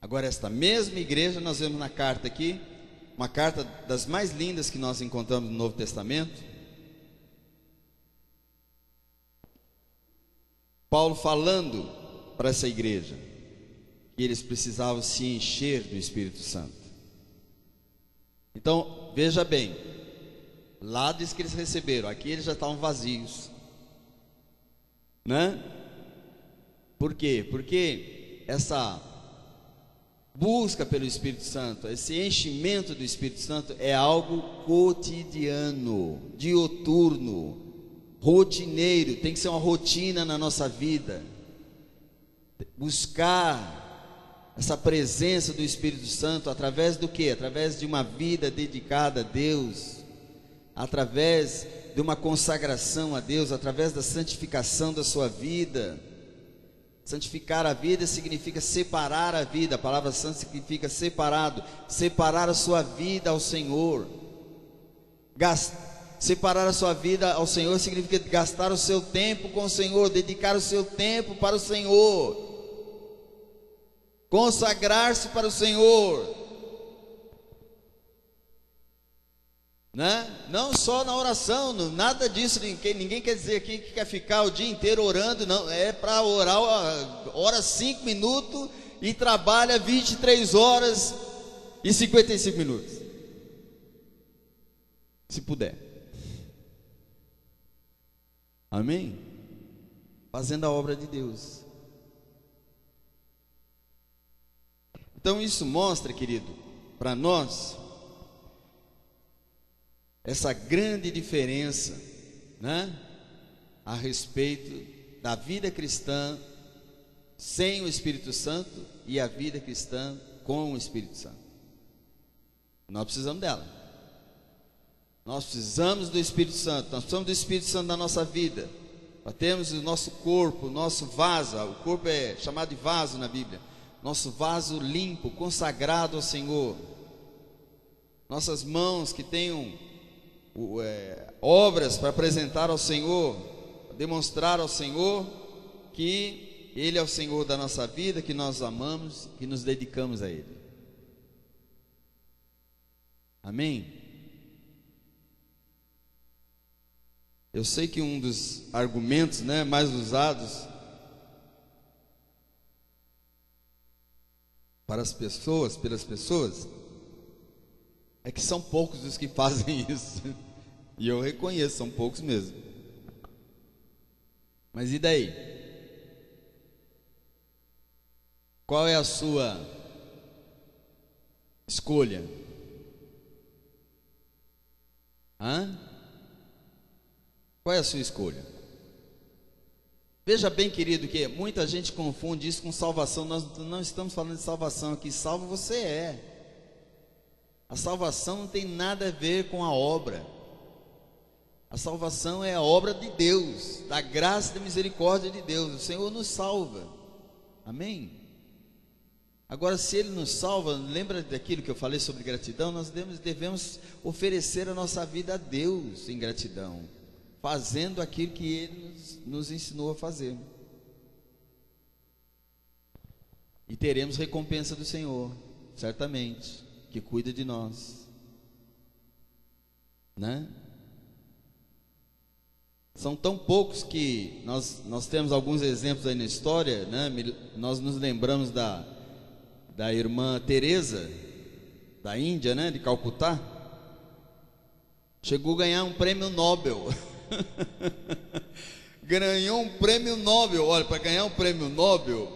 Agora esta mesma igreja, nós vemos na carta aqui, uma carta das mais lindas que nós encontramos no Novo Testamento. Paulo falando para essa igreja que eles precisavam se encher do Espírito Santo. Então, veja bem, lá diz que eles receberam, aqui eles já estavam vazios, né? Por quê? Porque essa busca pelo Espírito Santo, esse enchimento do Espírito Santo é algo cotidiano, dioturno, rotineiro, tem que ser uma rotina na nossa vida. Buscar essa presença do Espírito Santo através do quê? Através de uma vida dedicada a Deus, através de uma consagração a Deus, através da santificação da sua vida. Santificar a vida significa separar a vida. A palavra santo significa separado, separar a sua vida ao Senhor. Separar a sua vida ao Senhor significa gastar o seu tempo com o Senhor, dedicar o seu tempo para o Senhor, consagrar-se para o Senhor, né? Não só na oração, nada disso. Ninguém quer dizer aqui que quer ficar o dia inteiro orando, não. É para orar, ora 5 minutos e trabalha 23 horas e 55 minutos, se puder. Amém? Fazendo a obra de Deus. Então isso mostra, querido, para nós essa grande diferença, né, a respeito da vida cristã sem o Espírito Santo e a vida cristã com o Espírito Santo. Nós precisamos dela. Nós precisamos do Espírito Santo, nós precisamos do Espírito Santo na nossa vida. Nós temos o nosso corpo, o nosso vaso, o corpo é chamado de vaso na Bíblia. Nosso vaso limpo, consagrado ao Senhor. Nossas mãos que tenham obras para apresentar ao Senhor, demonstrar ao Senhor que Ele é o Senhor da nossa vida, que nós amamos, que nos dedicamos a Ele. Amém? Eu sei que um dos argumentos, né, mais usados pelas pessoas, é que são poucos os que fazem isso. E eu reconheço, são poucos mesmo. Mas e daí? Qual é a sua escolha? Qual é a sua escolha? Veja bem, querido, que muita gente confunde isso com salvação. Nós não estamos falando de salvação aqui. Salvo você é. A salvação não tem nada a ver com a obra. A salvação é a obra de Deus, da graça e da misericórdia de Deus. O Senhor nos salva. Amém? Agora, se Ele nos salva, lembra daquilo que eu falei sobre gratidão? Nós devemos oferecer a nossa vida a Deus em gratidão, fazendo aquilo que Ele nos ensinou a fazer. E teremos recompensa do Senhor, certamente, que cuida de nós, né? São tão poucos que nós temos alguns exemplos aí na história, né? Nós nos lembramos da irmã Teresa, da Índia, né? De Calcutá. Chegou a ganhar um prêmio Nobel. Ganhou um prêmio Nobel. Olha, para ganhar um prêmio Nobel,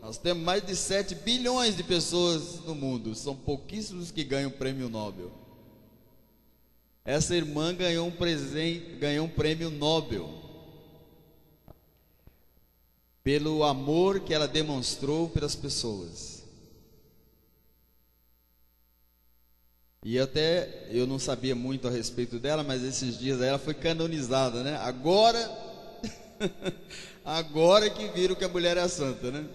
nós temos mais de 7 bilhões de pessoas no mundo. São pouquíssimos que ganham o prêmio Nobel. Essa irmã ganhou um prêmio Nobel pelo amor que ela demonstrou pelas pessoas. E eu não sabia muito a respeito dela, mas esses dias ela foi canonizada, né? Agora que viram que a mulher é santa, né?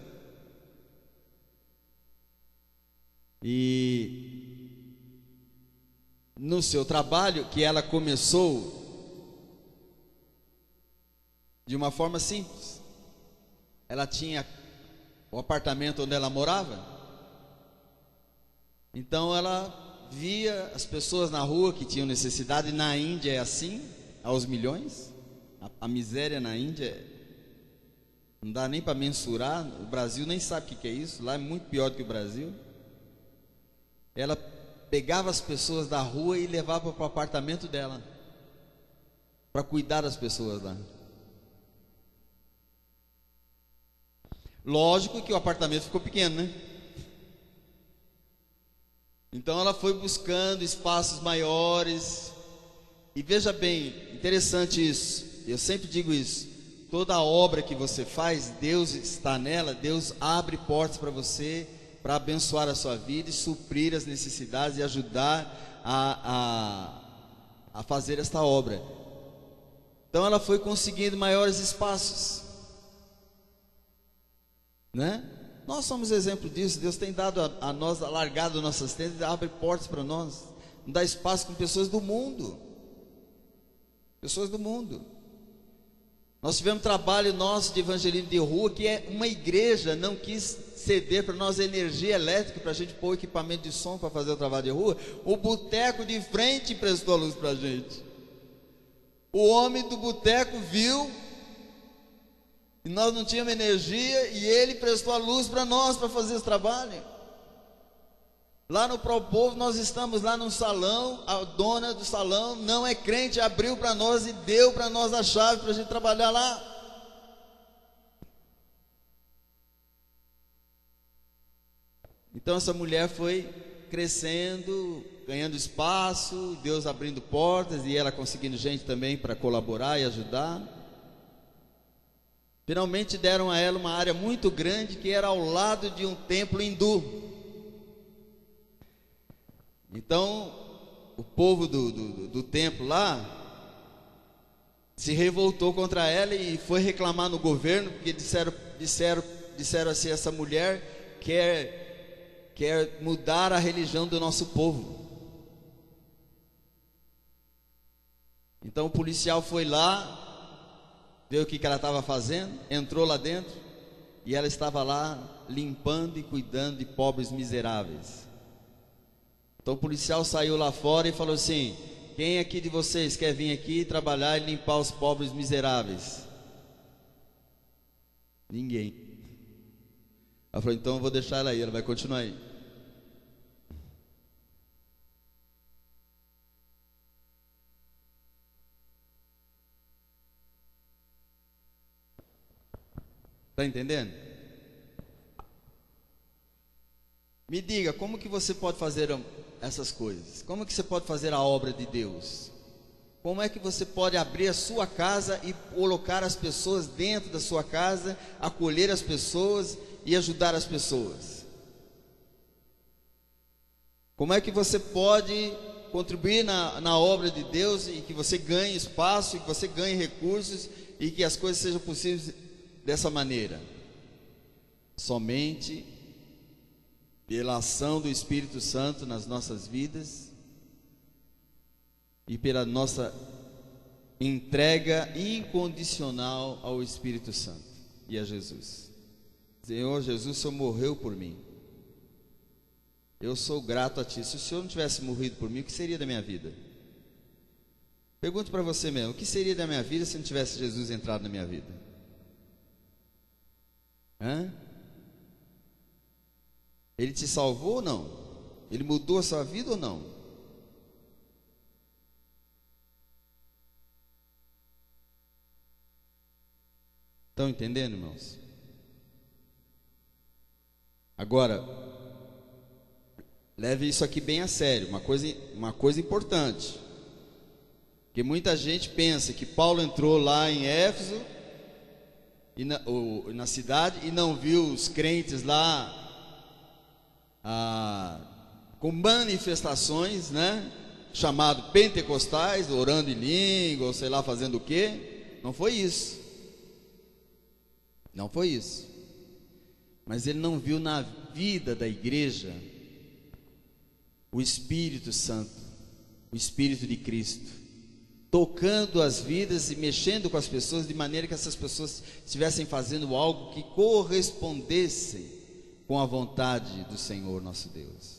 E no seu trabalho, que ela começou de uma forma simples. Ela tinha o apartamento onde ela morava, então ela via as pessoas na rua que tinham necessidade. Na Índia é assim, aos milhões. A miséria na Índia não dá nem para mensurar. O Brasil nem sabe o que é isso. Lá é muito pior do que o Brasil. Ela pegava as pessoas da rua e levava para o apartamento dela, para cuidar das pessoas lá. Lógico que o apartamento ficou pequeno, né? Então ela foi buscando espaços maiores. E veja bem, interessante isso. Eu sempre digo isso. Toda obra que você faz, Deus está nela. Deus abre portas para você, para abençoar a sua vida e suprir as necessidades e ajudar a fazer esta obra. Então ela foi conseguindo maiores espaços, né? Nós somos exemplo disso. Deus tem dado a nós, alargado nossas tendas, abre portas para nós, dá espaço com pessoas do mundo. Pessoas do mundo. Nós tivemos trabalho nosso de evangelismo de rua, que é uma igreja não quis ceder para nós energia elétrica para a gente pôr equipamento de som para fazer o trabalho de rua. O boteco de frente emprestou a luz para a gente. O homem do boteco viu e nós não tínhamos energia, e ele prestou a luz para nós para fazer esse trabalho. Lá no ProPovo nós estamos lá no salão. A dona do salão não é crente, abriu para nós e deu para nós a chave para a gente trabalhar lá. Então essa mulher foi crescendo, ganhando espaço, Deus abrindo portas e ela conseguindo gente também para colaborar e ajudar. Finalmente deram a ela uma área muito grande que era ao lado de um templo hindu. Então o povo do templo lá se revoltou contra ela e foi reclamar no governo, porque disseram assim: essa mulher quer mudar a religião do nosso povo. Então o policial foi lá, viu o que ela estava fazendo, entrou lá dentro e ela estava lá limpando e cuidando de pobres miseráveis. Então o policial saiu lá fora e falou assim: quem aqui de vocês quer vir aqui trabalhar e limpar os pobres miseráveis? Ninguém. Ela falou: então eu vou deixar ela aí, ela vai continuar aí. Está entendendo? Me diga, como que você pode fazer essas coisas? Como que você pode fazer a obra de Deus? Como é que você pode abrir a sua casa e colocar as pessoas dentro da sua casa, acolher as pessoas e ajudar as pessoas? Como é que você pode contribuir na obra de Deus e que você ganhe espaço, e que você ganhe recursos e que as coisas sejam possíveis dessa maneira? Somente pela ação do Espírito Santo nas nossas vidas e pela nossa entrega incondicional ao Espírito Santo e a Jesus. Senhor Jesus, o Senhor morreu por mim. Eu sou grato a Ti. Se o Senhor não tivesse morrido por mim, o que seria da minha vida? Pergunto para você mesmo: o que seria da minha vida se não tivesse Jesus entrado na minha vida? Ele te salvou ou não? Ele mudou a sua vida ou não? Estão entendendo, irmãos? Agora, leve isso aqui bem a sério, uma coisa importante. Porque muita gente pensa que Paulo entrou lá em Éfeso e na cidade e não viu os crentes lá com manifestações, né, chamado pentecostais, orando em língua, ou sei lá, fazendo o quê. Não foi isso. Não foi isso. Mas ele não viu na vida da igreja o Espírito Santo, o Espírito de Cristo, tocando as vidas e mexendo com as pessoas, de maneira que essas pessoas estivessem fazendo algo que correspondesse com a vontade do Senhor nosso Deus.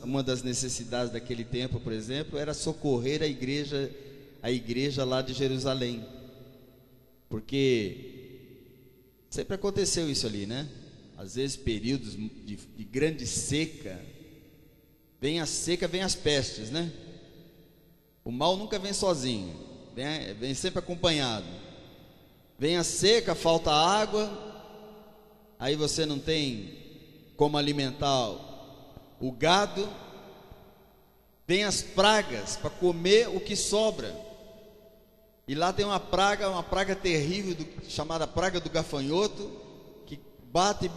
Uma das necessidades daquele tempo, por exemplo, era socorrer a igreja lá de Jerusalém, porque sempre aconteceu isso ali, né? Às vezes períodos de grande seca, vem a seca, vem as pestes, né? O mal nunca vem sozinho, vem sempre acompanhado. Vem a seca, falta água, aí você não tem como alimentar o gado, vem as pragas para comer o que sobra. E lá tem uma praga terrível, chamada praga do gafanhoto, que bate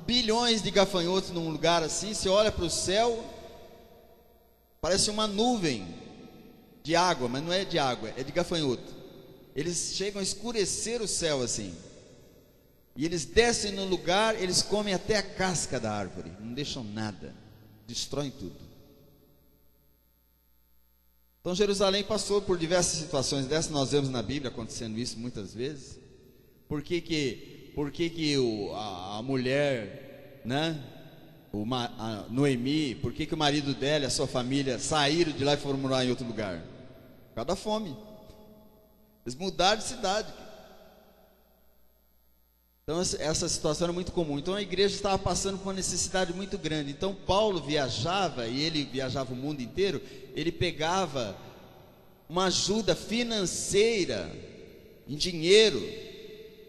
bilhões de gafanhotos num lugar assim. Você olha para o céu, parece uma nuvem de água, mas não é de água, é de gafanhoto. Eles chegam a escurecer o céu assim, e eles descem no lugar, eles comem até a casca da árvore, não deixam nada, destroem tudo. Então Jerusalém passou por diversas situações dessas, nós vemos na Bíblia acontecendo isso muitas vezes. Por que a mulher, né, a Noemi, por que o marido dela e a sua família saíram de lá e foram morar em outro lugar? Por causa da fome. Eles mudaram de cidade. Então essa situação era muito comum. Então a igreja estava passando por uma necessidade muito grande. Então Paulo viajava, e ele viajava o mundo inteiro. Ele pegava uma ajuda financeira, em dinheiro,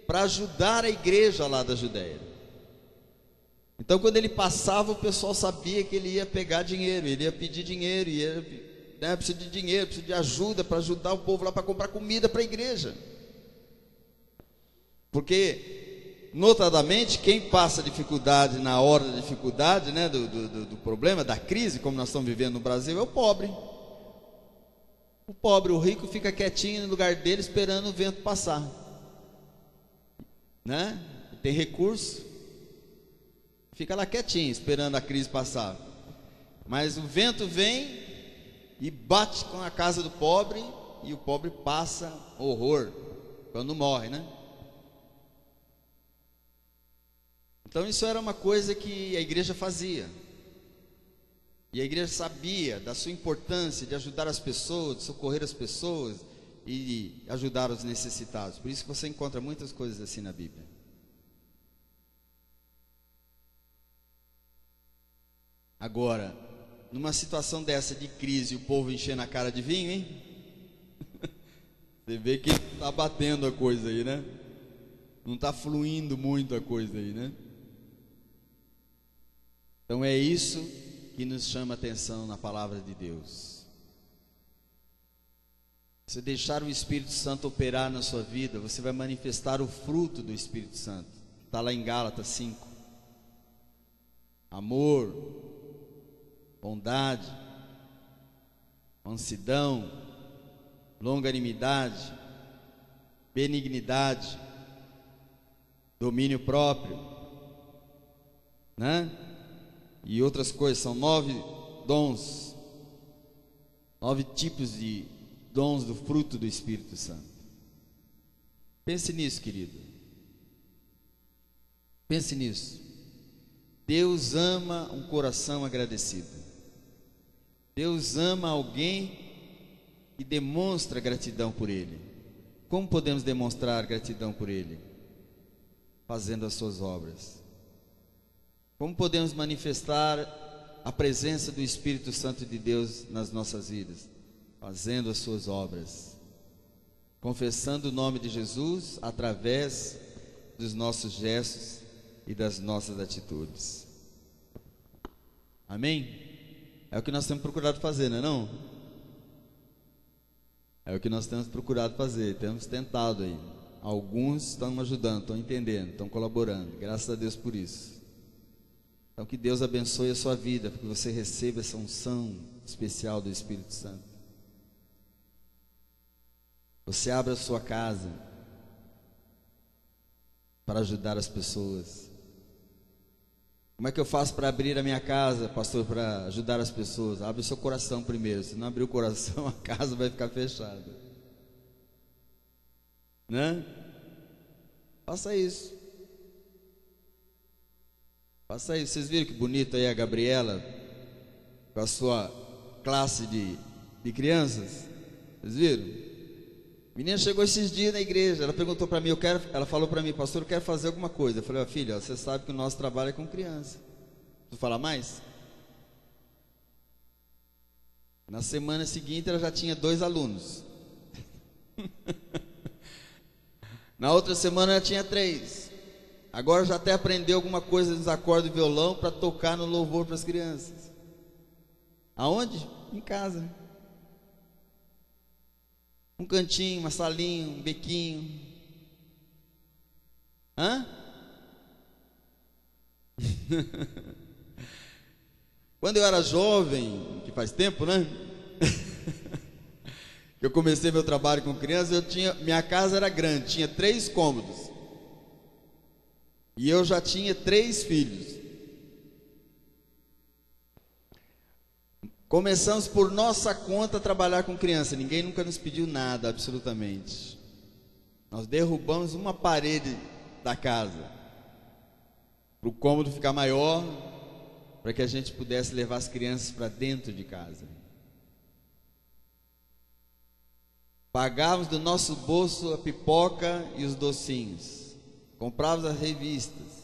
para ajudar a igreja lá da Judéia. Então quando ele passava, o pessoal sabia que ele ia pegar dinheiro, ele ia pedir dinheiro, precisa de dinheiro, precisa de ajuda para ajudar o povo lá para comprar comida para a igreja. Porque, notadamente, quem passa dificuldade na hora da dificuldade, né, do problema, da crise, como nós estamos vivendo no Brasil, é o pobre. O pobre, o rico fica quietinho no lugar dele esperando o vento passar, né? Tem recurso, fica lá quietinho esperando a crise passar. Mas o vento vem e bate com a casa do pobre, e o pobre passa horror quando morre, né? Então isso era uma coisa que a igreja fazia, e a igreja sabia da sua importância de ajudar as pessoas, de socorrer as pessoas e de ajudar os necessitados. Por isso que você encontra muitas coisas assim na Bíblia. Agora, numa situação dessa de crise, o povo enchendo a cara de vinho, hein? Você vê que está batendo a coisa aí, né? Não está fluindo muito a coisa aí, né? Então é isso que nos chama a atenção na palavra de Deus. Se deixar o Espírito Santo operar na sua vida, você vai manifestar o fruto do Espírito Santo. Está lá em Gálatas 5. Amor, bondade, mansidão, longanimidade, benignidade, domínio próprio, né? E outras coisas. São 9 dons, 9 tipos de dons do fruto do Espírito Santo. Pense nisso, querido. Pense nisso. Deus ama um coração agradecido. Deus ama alguém que demonstra gratidão por Ele. Como podemos demonstrar gratidão por Ele? Fazendo as suas obras. Como podemos manifestar a presença do Espírito Santo de Deus nas nossas vidas? Fazendo as suas obras, confessando o nome de Jesus através dos nossos gestos e das nossas atitudes. Amém? É o que nós temos procurado fazer, não é não? É o que nós temos procurado fazer, temos tentado aí. Alguns estão ajudando, estão entendendo, estão colaborando, graças a Deus por isso. Então que Deus abençoe a sua vida, que você receba essa unção especial do Espírito Santo. Você abra a sua casa para ajudar as pessoas. Como é que eu faço para abrir a minha casa, pastor, para ajudar as pessoas? Abre o seu coração primeiro. Se não abrir o coração, a casa vai ficar fechada, né? Faça isso. Faça isso. Vocês viram que bonito aí a Gabriela com a sua classe de crianças. Vocês viram? A menina chegou esses dias na igreja, ela perguntou para mim, ela falou para mim, pastor, eu quero fazer alguma coisa. Eu falei, filha, você sabe que o nosso trabalho é com criança. Tu fala mais? Na semana seguinte ela já tinha 2 alunos. Na outra semana ela tinha 3. Agora já até aprendeu alguma coisa nos acordes do violão para tocar no louvor para as crianças. Aonde? Em casa. Um cantinho, uma salinha, um bequinho. Hã? Quando eu era jovem, que faz tempo, né? Eu comecei meu trabalho com crianças, minha casa era grande, tinha 3 cômodos. E eu já tinha 3 filhos. Começamos por nossa conta a trabalhar com criança. Ninguém nunca nos pediu nada, absolutamente. Nós derrubamos uma parede da casa para o cômodo ficar maior, para que a gente pudesse levar as crianças para dentro de casa. Pagávamos do nosso bolso a pipoca e os docinhos. Comprávamos as revistas.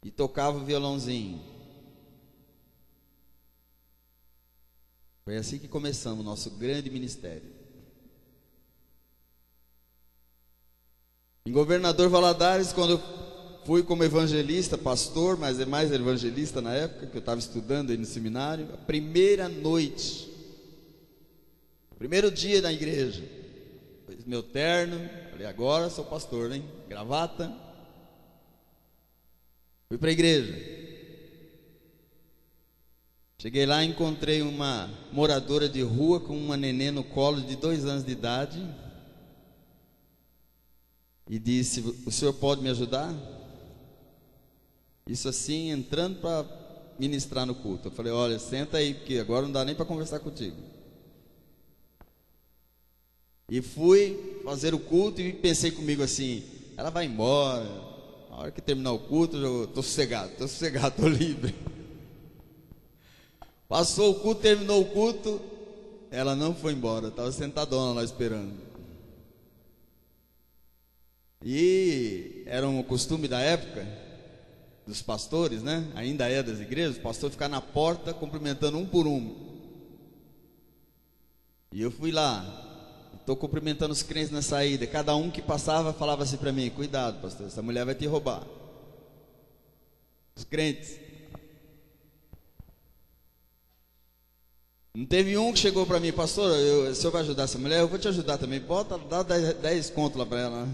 E tocava o violãozinho. Foi assim que começamos o nosso grande ministério. Em Governador Valadares, quando eu fui como evangelista, pastor, mas é mais evangelista na época, que eu estava estudando aí no seminário, a primeira noite, primeiro dia na igreja, fiz meu terno, falei, agora sou pastor, hein? Gravata. Fui para a igreja. Cheguei lá e encontrei uma moradora de rua com uma nenê no colo de 2 anos de idade. E disse, o senhor pode me ajudar? Isso assim, entrando para ministrar no culto. Eu falei, olha, senta aí, porque agora não dá nem para conversar contigo. E fui fazer o culto e pensei comigo assim, ela vai embora, na hora que terminar o culto eu estou sossegado, estou livre. Passou o culto, terminou o culto, ela não foi embora, estava sentadona lá esperando. E era um costume da época, dos pastores, né? Ainda é das igrejas, o pastor ficar na porta cumprimentando um por um. E eu fui lá, estou cumprimentando os crentes na saída. Cada um que passava falava assim para mim, cuidado pastor, essa mulher vai te roubar. Os crentes. Não teve um que chegou para mim, pastor, o senhor vai ajudar essa mulher? Eu vou te ajudar também, dá 10 conto lá para ela.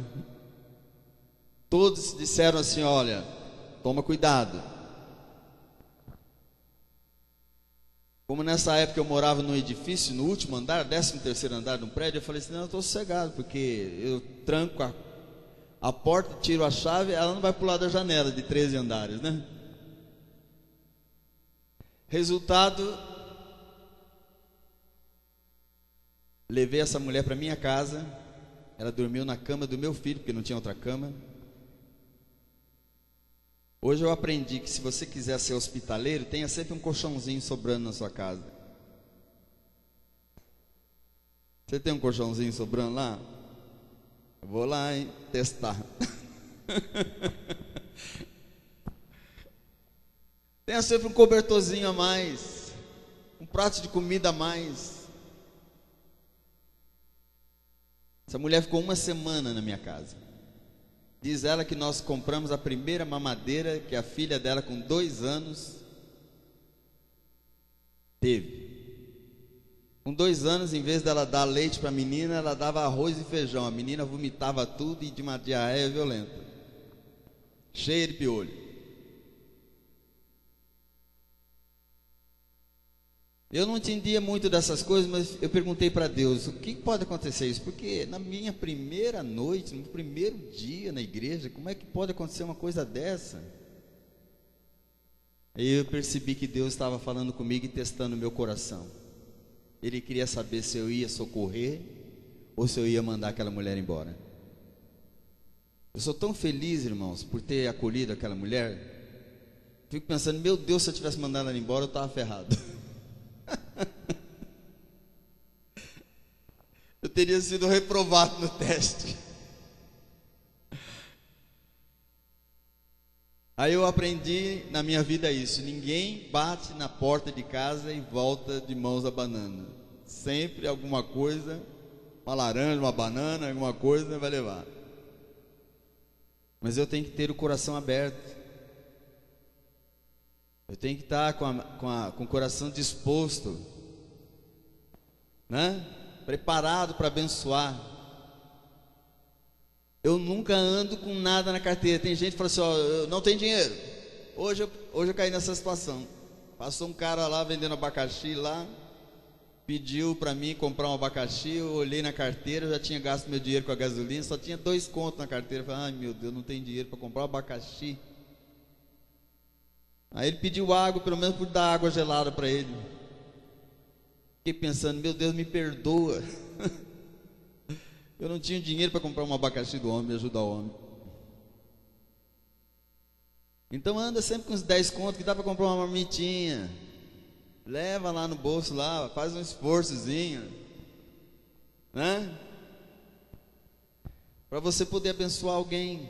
Todos disseram assim, olha, toma cuidado. Como nessa época eu morava num edifício, no último andar, 13º andar de um prédio, eu falei assim, não, eu estou sossegado, porque eu tranco a porta, tiro a chave, ela não vai pular da janela de 13 andares, né? Resultado, levei essa mulher para minha casa, ela dormiu na cama do meu filho, porque não tinha outra cama. Hoje eu aprendi que se você quiser ser hospitaleiro, tenha sempre um colchãozinho sobrando na sua casa. Você tem um colchãozinho sobrando lá? Eu vou lá, hein, testar. Tenha sempre um cobertorzinho a mais, um prato de comida a mais. Essa mulher ficou 1 semana na minha casa. Diz ela que nós compramos a primeira mamadeira que a filha dela com 2 anos teve. Com 2 anos, em vez dela dar leite para a menina, ela dava arroz e feijão. A menina vomitava tudo e de uma diarreia violenta, cheia de piolho. Eu não entendia muito dessas coisas, mas eu perguntei para Deus, o que pode acontecer isso? Porque na minha primeira noite, no primeiro dia na igreja, como é que pode acontecer uma coisa dessa? Aí eu percebi que Deus estava falando comigo e testando o meu coração. Ele queria saber se eu ia socorrer ou se eu ia mandar aquela mulher embora. Eu sou tão feliz, irmãos, por ter acolhido aquela mulher. Fico pensando, meu Deus, se eu tivesse mandado ela embora, eu estava ferrado. Eu teria sido reprovado no teste. Aí eu aprendi na minha vida isso: ninguém bate na porta de casa e volta de mãos abanando. Sempre alguma coisa, uma laranja, uma banana, alguma coisa vai levar. Mas eu tenho que ter o coração aberto. Eu tenho que estar com o coração disposto, né? Preparado para abençoar. Eu nunca ando com nada na carteira. Tem gente que fala assim, ó, eu não tenho dinheiro. Hoje eu caí nessa situação. Passou um cara lá vendendo abacaxi lá, pediu para mim comprar um abacaxi. Eu olhei na carteira, eu já tinha gasto meu dinheiro com a gasolina, só tinha 2 contos na carteira. Eu falei, ai meu Deus, não tem dinheiro para comprar um abacaxi. Aí ele pediu água, pelo menos por dar água gelada para ele. Fiquei pensando, meu Deus, me perdoa. Eu não tinha dinheiro para comprar um abacaxi do homem, me ajudar o homem. Então anda sempre com uns 10 contos que dá para comprar uma marmitinha. Leva lá no bolso lá, faz um esforçozinho, né? Para você poder abençoar alguém.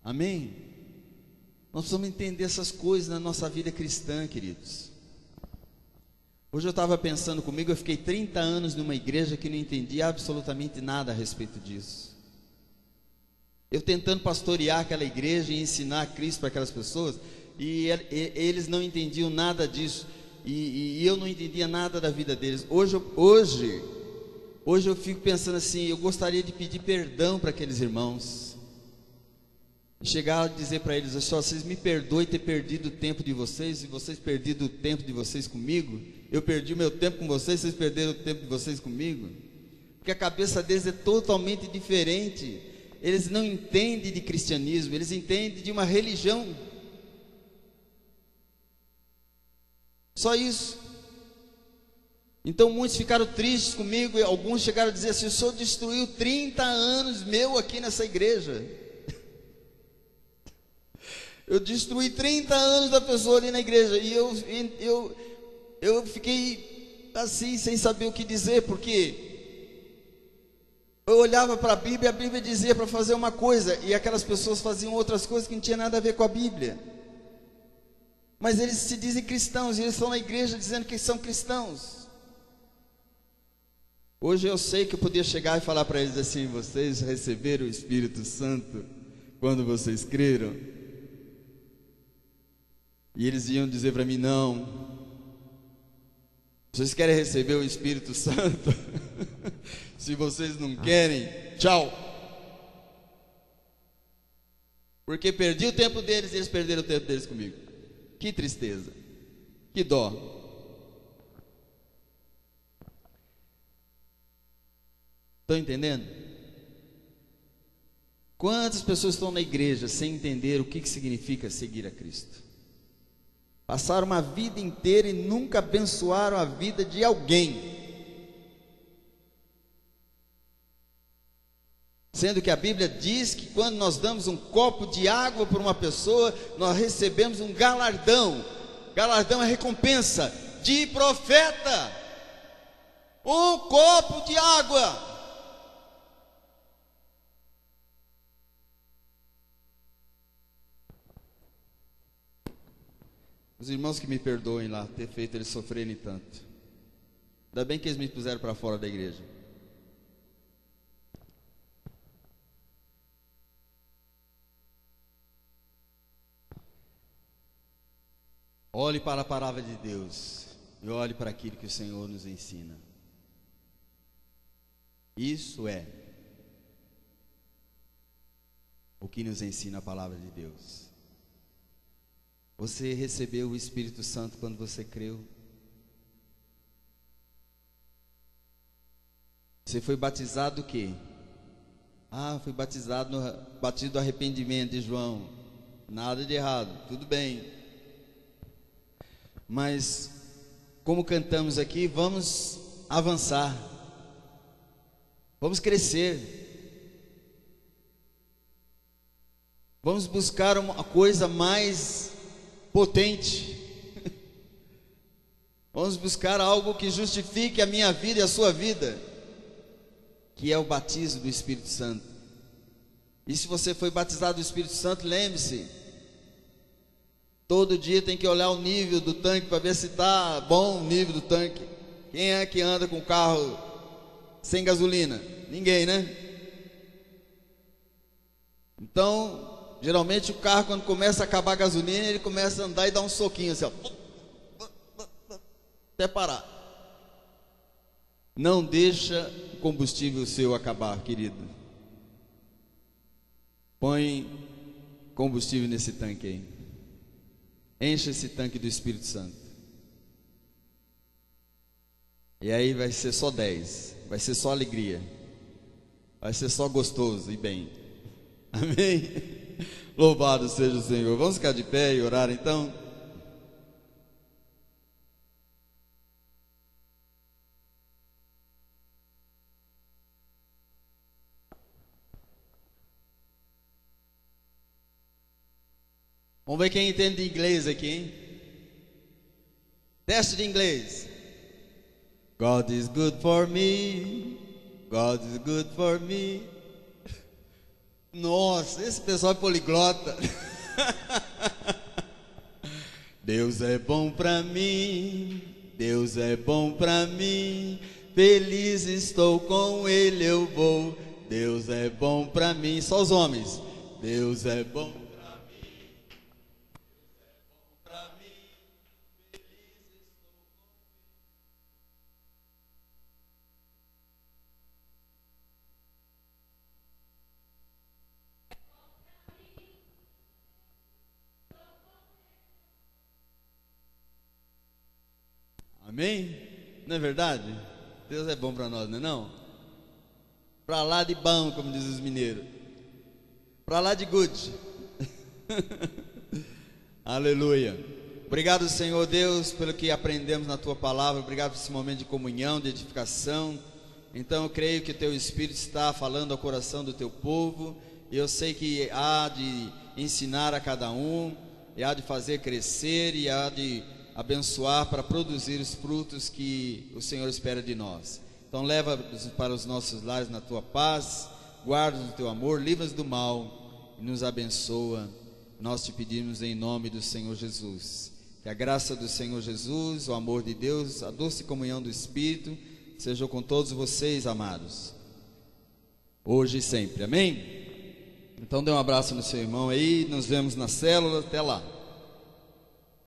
Amém? Nós precisamos entender essas coisas na nossa vida cristã, queridos. Hoje eu estava pensando comigo, eu fiquei 30 anos numa igreja que não entendia absolutamente nada a respeito disso. Eu tentando pastorear aquela igreja e ensinar Cristo para aquelas pessoas, e eles não entendiam nada disso, e eu não entendia nada da vida deles. Hoje eu fico pensando assim, eu gostaria de pedir perdão para aqueles irmãos. Chegar a dizer para eles assim, ó, vocês me perdoem ter perdido o tempo de vocês, e vocês perdido o tempo de vocês comigo. Eu perdi o meu tempo com vocês, vocês perderam o tempo de vocês comigo. Porque a cabeça deles é totalmente diferente. Eles não entendem de cristianismo, eles entendem de uma religião. Só isso. Então muitos ficaram tristes comigo, e alguns chegaram a dizer assim, o senhor destruiu 30 anos meu aqui nessa igreja. Eu destruí 30 anos da pessoa ali na igreja. E eu fiquei assim, sem saber o que dizer, porque eu olhava para a Bíblia dizia para fazer uma coisa, e aquelas pessoas faziam outras coisas que não tinha nada a ver com a Bíblia. Mas eles se dizem cristãos, e eles estão na igreja dizendo que são cristãos. Hoje eu sei que eu podia chegar e falar para eles assim, vocês receberam o Espírito Santo quando vocês creram? E eles iam dizer para mim, não. Vocês querem receber o Espírito Santo? Se vocês não querem, tchau. Porque perdi o tempo deles e eles perderam o tempo deles comigo. Que tristeza, que dó. Estão entendendo? Quantas pessoas estão na igreja sem entender o que significa seguir a Cristo? Passaram uma vida inteira e nunca abençoaram a vida de alguém. Sendo que a Bíblia diz que quando nós damos um copo de água para uma pessoa, nós recebemos um galardão. Galardão é recompensa de profeta. Um copo de água. Os irmãos que me perdoem lá, ter feito eles sofrerem tanto. Ainda bem que eles me puseram para fora da igreja. Olhe para a palavra de Deus e olhe para aquilo que o Senhor nos ensina. Isso é o que nos ensina a palavra de Deus. Você recebeu o Espírito Santo quando você creu? Você foi batizado o quê? Fui batizado no batismo do arrependimento de João. Nada de errado, tudo bem. Mas, como cantamos aqui, vamos avançar. Vamos crescer. Vamos buscar uma coisa mais potente. Vamos buscar algo que justifique a minha vida e a sua vida, que é o batismo do Espírito Santo. E se você foi batizado do Espírito Santo, lembre-se, todo dia tem que olhar o nível do tanque para ver se está bom o nível do tanque. Quem é que anda com carro sem gasolina? Ninguém, né? Então, geralmente o carro, quando começa a acabar a gasolina, ele começa a andar e dar um soquinho assim, ó, até parar. Não deixa o combustível seu acabar, querido. Põe combustível nesse tanque aí. Encha esse tanque do Espírito Santo. E aí vai ser só 10. Vai ser só alegria. Vai ser só gostoso e bem. Amém? Louvado seja o Senhor. Vamos ficar de pé e orar então? Vamos ver quem entende de inglês aqui, hein? Teste de inglês. God is good for me. God is good for me. Nossa, esse pessoal é poliglota. Deus é bom pra mim. Deus é bom pra mim. Feliz estou com Ele, eu vou. Deus é bom pra mim. Só os homens. Deus é bom. Amém? Não é verdade? Deus é bom para nós, não é não? Para lá de bom, como dizem os mineiros. Para lá de good. Aleluia. Obrigado, Senhor Deus, pelo que aprendemos na Tua palavra. Obrigado por esse momento de comunhão, de edificação. Então eu creio que o Teu Espírito está falando ao coração do Teu povo. E eu sei que há de ensinar a cada um, e há de fazer crescer, e há de abençoar para produzir os frutos que o Senhor espera de nós. Então leva-nos para os nossos lares na Tua paz, guarda-nos no Teu amor, livra-nos do mal e nos abençoa. Nós te pedimos em nome do Senhor Jesus. Que a graça do Senhor Jesus, o amor de Deus, a doce comunhão do Espírito sejam com todos vocês, amados, hoje e sempre. Amém? Então dê um abraço no seu irmão aí, nos vemos na célula, até lá.